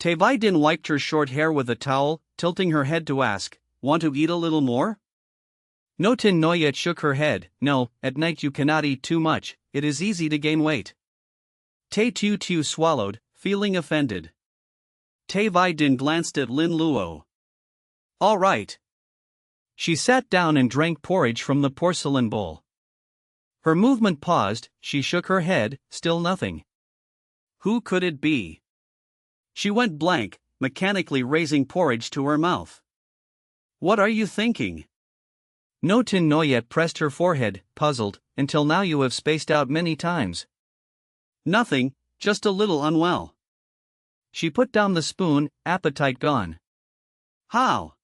Tai Din wiped her short hair with a towel, tilting her head to ask, want to eat a little more? No Tin Noyet shook her head, no, at night you cannot eat too much, it is easy to gain weight. Tai Tu swallowed, feeling offended. Tai Din glanced at Lin Luo. All right. She sat down and drank porridge from the porcelain bowl. Her movement paused, she shook her head, still nothing. Who could it be? She went blank, mechanically raising porridge to her mouth. What are you thinking? No Tin Noyet pressed her forehead, puzzled, until now you have spaced out many times. Nothing, just a little unwell. She put down the spoon, appetite gone. How?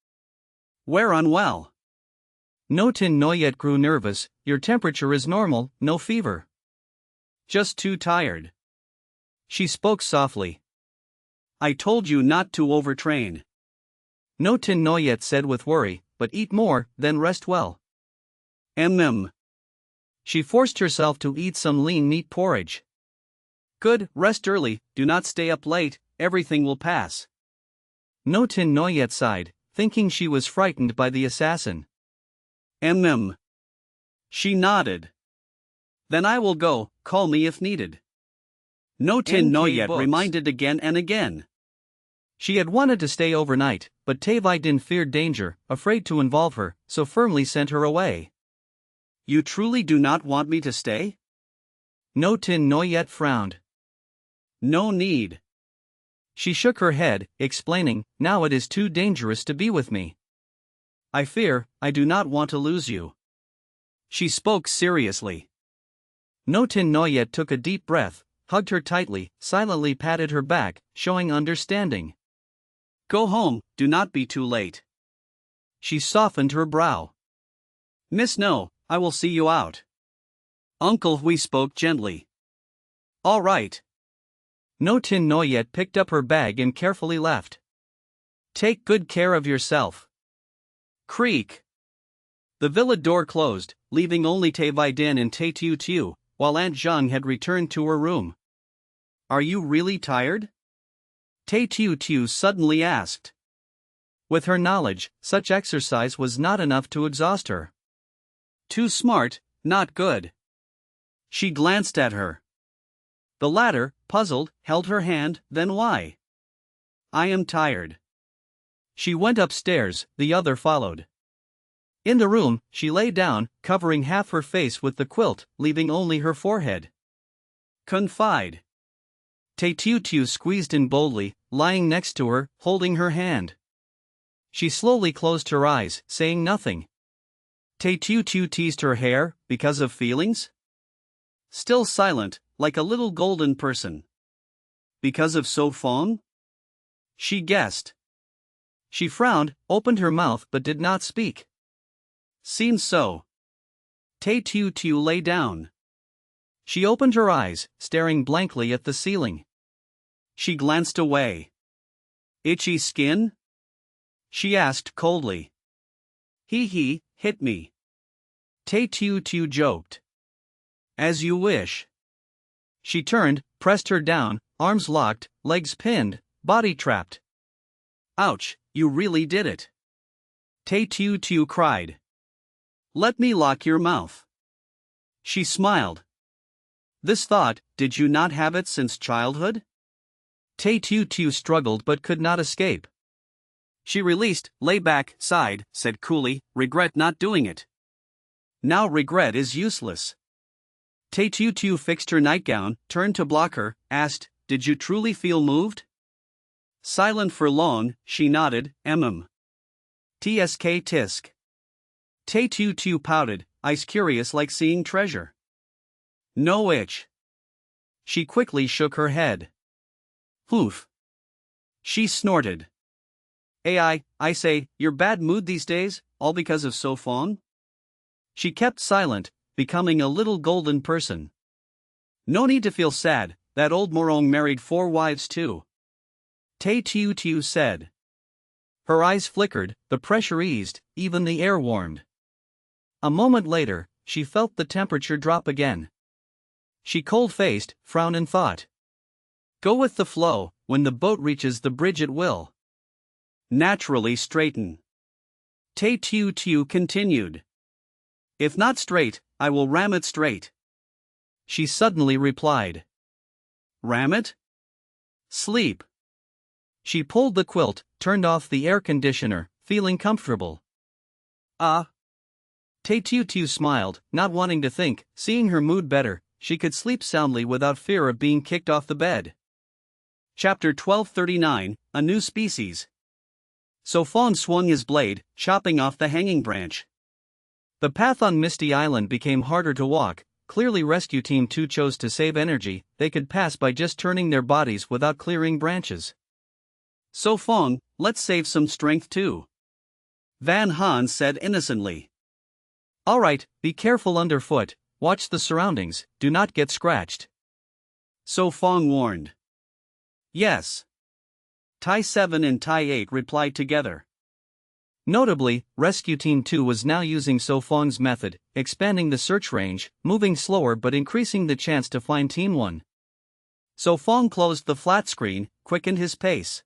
Where unwell? No Tin Noyet grew nervous, your temperature is normal, no fever. Just too tired. She spoke softly. I told you not to overtrain. No Tin Noyet said with worry, but eat more, then rest well. She forced herself to eat some lean meat porridge. Good, rest early, do not stay up late, everything will pass. No Tin Noyet sighed, thinking she was frightened by the assassin. She nodded. Then I will go, call me if needed. No Tin Noyet reminded again and again. She had wanted to stay overnight, but Tai Din feared danger, afraid to involve her, so firmly sent her away. You truly do not want me to stay? No Tin Noyet frowned. No need. She shook her head, explaining, now it is too dangerous to be with me. I fear, I do not want to lose you. She spoke seriously. No Tin Noyet took a deep breath, hugged her tightly, silently patted her back, showing understanding. Go home, do not be too late. She softened her brow. Miss No, I will see you out. Uncle Hui spoke gently. All right. No Tin Noyet picked up her bag and carefully left. Take good care of yourself. Creak. The villa door closed, leaving only Tai Din and Tai Tu, while Aunt Zhang had returned to her room. Are you really tired? Tai Tu suddenly asked. With her knowledge, such exercise was not enough to exhaust her. Too smart, not good. She glanced at her. The latter, puzzled, held her hand, then why? I am tired. She went upstairs, the other followed. In the room, she lay down, covering half her face with the quilt, leaving only her forehead. Confide. Tai Tu squeezed in boldly, lying next to her, holding her hand. She slowly closed her eyes, saying nothing. Tai Tu teased her hair, because of feelings? Still silent, like a little golden person. Because of So Fong? She guessed. She frowned, opened her mouth but did not speak. Seems so. Tai Tu Tu lay down. She opened her eyes, staring blankly at the ceiling. She glanced away. Itchy skin? She asked coldly. He, hit me. Tai Tu Tu joked. As you wish. She turned, pressed her down, arms locked, legs pinned, body trapped. Ouch, you really did it. Tai Tu Tu cried. Let me lock your mouth. She smiled. This thought, did you not have it since childhood? Tai Tu Tu struggled but could not escape. She released, lay back, sighed, said coolly, regret not doing it. Now regret is useless. Tai Tu Tu fixed her nightgown, turned to block her, asked, did you truly feel moved? Silent for long, she nodded, Tsk tisk. Tai Tu Tu pouted, eyes curious like seeing treasure. No itch. She quickly shook her head. Oof. She snorted. I say, you're bad mood these days, all because of So Fong? She kept silent, becoming a little golden person. No need to feel sad, that old Morong married 4 wives too. Tai Tu Tu said. Her eyes flickered, the pressure eased, even the air warmed. A moment later, she felt the temperature drop again. She cold-faced, frowned and thought. Go with the flow, when the boat reaches the bridge it will naturally straighten. Tai Tu Tu continued. If not straight, I will ram it straight. She suddenly replied. Ram it? Sleep. She pulled the quilt, turned off the air conditioner, feeling comfortable. Tai Tu Tu smiled, not wanting to think, seeing her mood better, she could sleep soundly without fear of being kicked off the bed. Chapter 1239, A New Species. So Fong swung his blade, chopping off the hanging branch. The path on Misty Island became harder to walk. Clearly Rescue Team 2 chose to save energy, they could pass by just turning their bodies without clearing branches. So Fong, let's save some strength too. Van Han said innocently. Alright, be careful underfoot, watch the surroundings, do not get scratched. So Fong warned. Yes. Tai 7 and Tai 8 replied together. Notably, Rescue Team 2 was now using So Fong's method, expanding the search range, moving slower but increasing the chance to find Team 1. So Fong closed the flat screen, quickened his pace.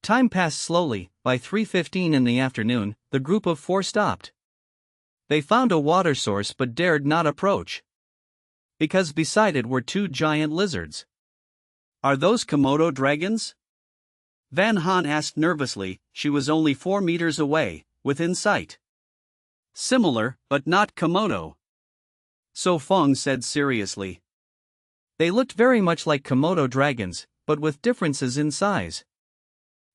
Time passed slowly. By 3:15 in the afternoon, the group of 4 stopped. They found a water source but dared not approach. Because beside it were 2 giant lizards. Are those Komodo dragons? Van Han asked nervously. She was only 4 meters away, within sight. Similar, but not Komodo. So Fong said seriously. They looked very much like Komodo dragons, but with differences in size.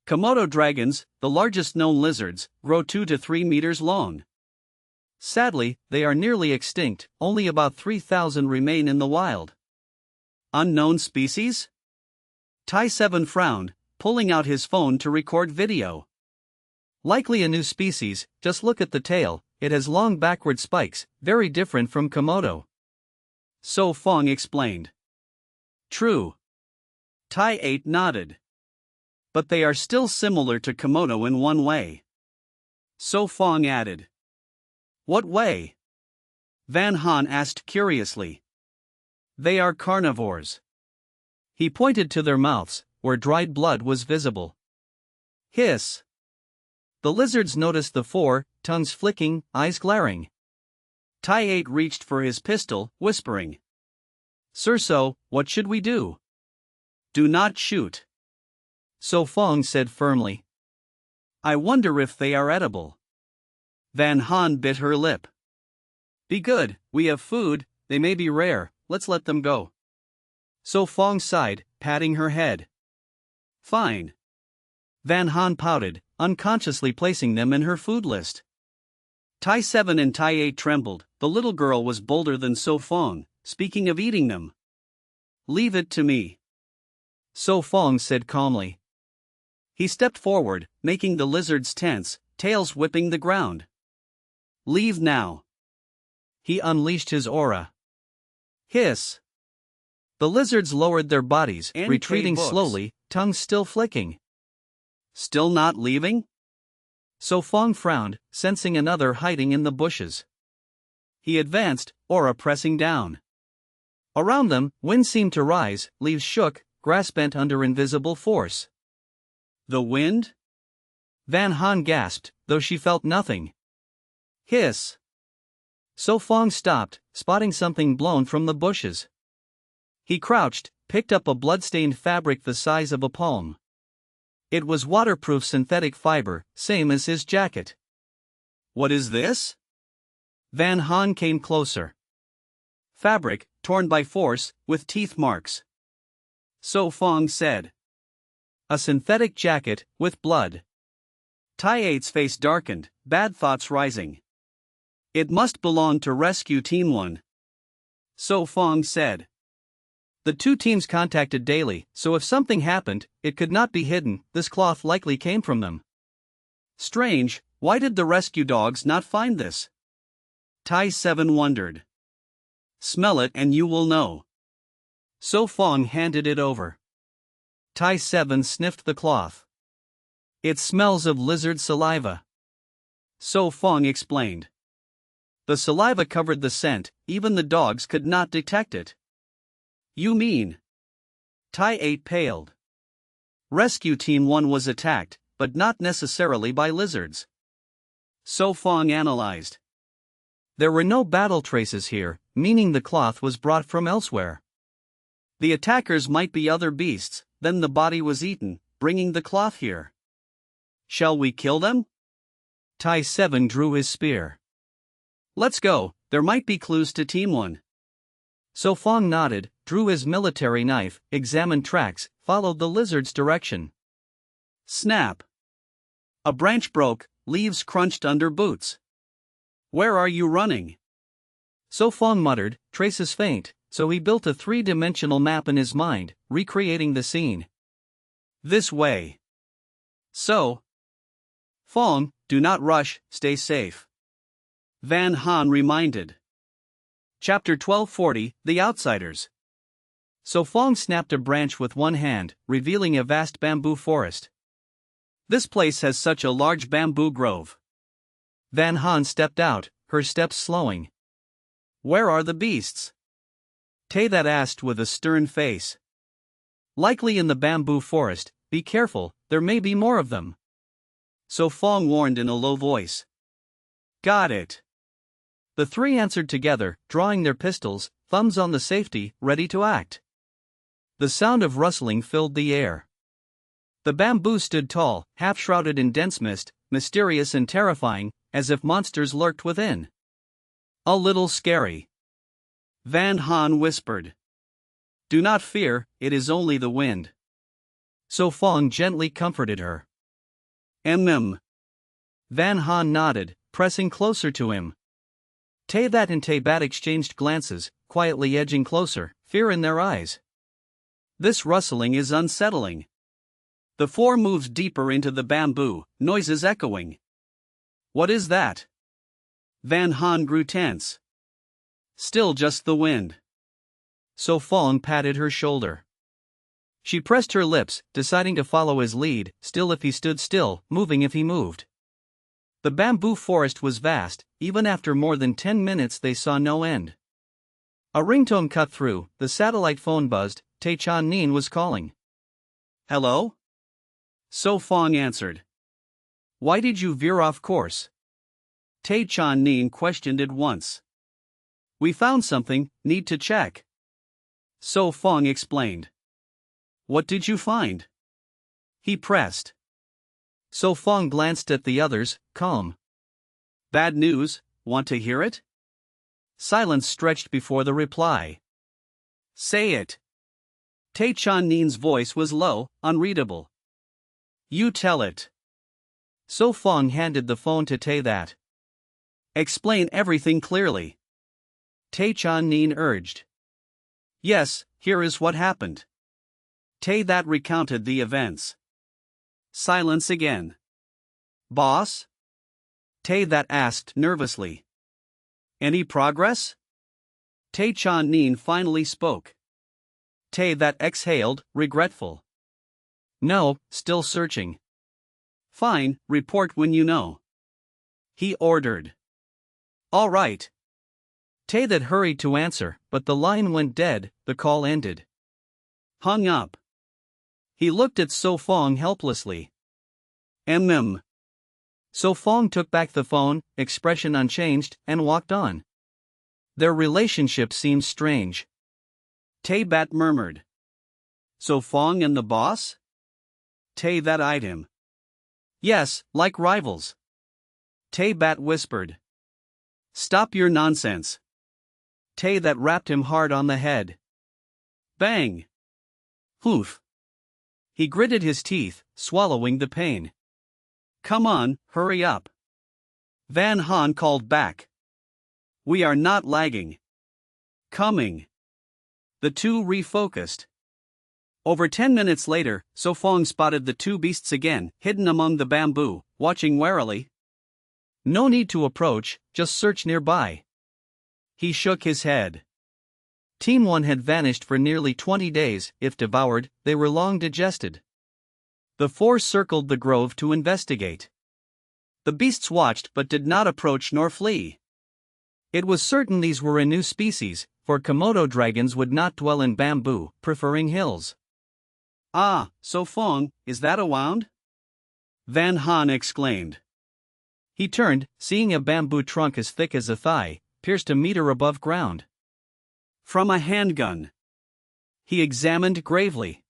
Komodo dragons, the largest known lizards, grow 2 to 3 meters long. Sadly, they are nearly extinct, only about 3,000 remain in the wild. Unknown species? Tai 7 frowned, pulling out his phone to record video. Likely a new species, just look at the tail, it has long backward spikes, very different from Komodo. So Fong explained. True. Tai 8 nodded. But they are still similar to Komodo in one way. So Fong added. What way? Van Han asked curiously. They are carnivores. He pointed to their mouths, where dried blood was visible. Hiss. The lizards noticed the 4, tongues flicking, eyes glaring. Tai 8 reached for his pistol, whispering. Sir, so, what should we do? Do not shoot. So Fong said firmly. I wonder if they are edible. Van Han bit her lip. Be good, we have food, they may be rare, let's let them go. So Fong sighed, patting her head. Fine. Van Han pouted, unconsciously placing them in her food list. Tai 7 and Tai 8 trembled. The little girl was bolder than So Fong, speaking of eating them. Leave it to me. So Fong said calmly. He stepped forward, making the lizards tense, tails whipping the ground. Leave now. He unleashed his aura. Hiss. The lizards lowered their bodies, NK retreating books. slowly, tongues still flicking. Still not leaving? So Fong frowned, sensing another hiding in the bushes. He advanced, aura pressing down. Around them, wind seemed to rise, leaves shook, grass bent under invisible force. The wind? Van Han gasped, though she felt nothing. Hiss. So Fong stopped, spotting something blown from the bushes. He crouched, picked up a blood-stained fabric the size of a palm. It was waterproof synthetic fiber, same as his jacket. What is this? Van Han came closer. Fabric, torn by force, with teeth marks. So Fong said. A synthetic jacket, with blood. Tai 8's face darkened, bad thoughts rising. It must belong to Rescue Team 1. So Fong said. The two teams contacted daily, so if something happened, it could not be hidden. This cloth likely came from them. Strange, why did the rescue dogs not find this? Tai 7 wondered. Smell it and you will know. So Fong handed it over. Tai 7 sniffed the cloth. It smells of lizard saliva. So Fong explained. The saliva covered the scent, even the dogs could not detect it. You mean? Tai 8 paled. Rescue Team 1 was attacked, but not necessarily by lizards. So Fong analyzed. There were no battle traces here, meaning the cloth was brought from elsewhere. The attackers might be other beasts, then the body was eaten, bringing the cloth here. Shall we kill them? Tai 7 drew his spear. Let's go, there might be clues to Team 1. So Fong nodded, drew his military knife, examined tracks, followed the lizard's direction. Snap. A branch broke, leaves crunched under boots. Where are you running? So Fong muttered, traces faint, so he built a three-dimensional map in his mind, recreating the scene. This way. So. Fong, do not rush, stay safe. Van Han reminded. Chapter 1240, The Outsiders. So Fong snapped a branch with one hand, revealing a vast bamboo forest. This place has such a large bamboo grove. Van Han stepped out, her steps slowing. Where are the beasts? Tai that asked with a stern face. Likely in the bamboo forest, be careful, there may be more of them. So Fong warned in a low voice. Got it. The three answered together, drawing their pistols, thumbs on the safety, ready to act. The sound of rustling filled the air. The bamboo stood tall, half-shrouded in dense mist, mysterious and terrifying, as if monsters lurked within. A little scary. Van Han whispered. Do not fear, it is only the wind. So Fong gently comforted her. Van Han nodded, pressing closer to him. Tai that and Tai Bat exchanged glances, quietly edging closer, fear in their eyes. This rustling is unsettling. The four moved deeper into the bamboo, noises echoing. What is that? Van Han grew tense. Still just the wind. So Fong patted her shoulder. She pressed her lips, deciding to follow his lead, still if he stood still, moving if he moved. The bamboo forest was vast, even after more than 10 minutes they saw no end. A ringtone cut through, the satellite phone buzzed, Tai Chan Nin was calling. Hello? So Fong answered. Why did you veer off course? Tai Chan Nin questioned at once. We found something, need to check. So Fong explained. What did you find? He pressed. So Fong glanced at the others, calm. Bad news, want to hear it? Silence stretched before the reply. Say it. Tai Chan Nin's voice was low, unreadable. You tell it. So Fong handed the phone to Tai that. Explain everything clearly. Tai Chan Nin urged. Yes, here is what happened. Tai that recounted the events. Silence again. Boss? Tay that asked nervously. Any progress? Tay Chan Nin finally spoke. Tay that exhaled, regretful. No, still searching. Fine, report when you know. He ordered. All right. Tay that hurried to answer, but the line went dead, the call ended. Hung up. He looked at So Fong helplessly. So Fong took back the phone, expression unchanged, and walked on. Their relationship seemed strange. Tay Bat murmured. So Fong and the boss? Tay that eyed him. Yes, like rivals. Tay Bat whispered. Stop your nonsense. Tay that rapped him hard on the head. Bang! Hoof. He gritted his teeth, swallowing the pain. Come on, hurry up. Van Han called back. We are not lagging. Coming. The two refocused. Over 10 minutes later, So Fong spotted the two beasts again, hidden among the bamboo, watching warily. No need to approach, just search nearby. He shook his head. Team 1 had vanished for nearly 20 days. If devoured, they were long digested. The four circled the grove to investigate. The beasts watched but did not approach nor flee. It was certain these were a new species, for Komodo dragons would not dwell in bamboo, preferring hills. Ah, So Fong, is that a wound? Van Han exclaimed. He turned, seeing a bamboo trunk as thick as a thigh, pierced a meter above ground. From a handgun. He examined gravely.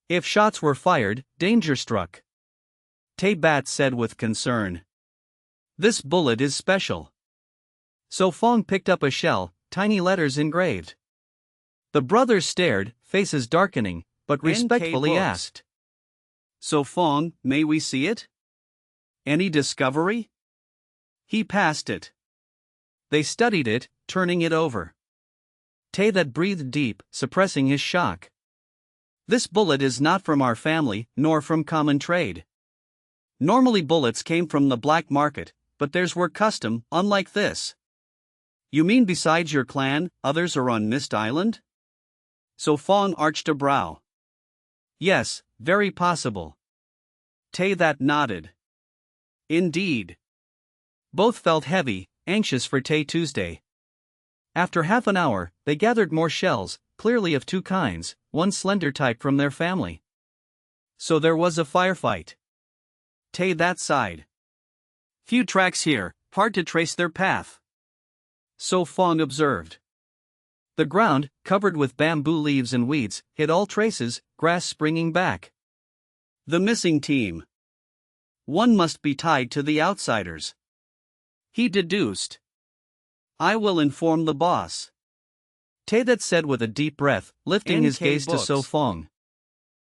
If shots were fired, danger struck. Tay Bat said with concern. This bullet is special. So Fong picked up a shell, tiny letters engraved. The brothers stared, faces darkening, but respectfully asked. So Fong, may we see it? Any discovery? He passed it. They studied it, turning it over. Tay that breathed deep, suppressing his shock. This bullet is not from our family, nor from common trade. Normally bullets came from the black market, but theirs were custom, unlike this. You mean besides your clan, others are on Mist Island? So Fong arched a brow. Yes, very possible. Tay that nodded. Indeed. Both felt heavy, anxious for Tay Tuesday. After half an hour, they gathered more shells, clearly of two kinds, one slender type from their family. So there was a firefight. Tay that sighed. Few tracks here, hard to trace their path. So Fong observed. The ground, covered with bamboo leaves and weeds, hid all traces, grass springing back. The missing team. One must be tied to the outsiders. He deduced. I will inform the boss. Tay that said with a deep breath, lifting his gaze to So Fong.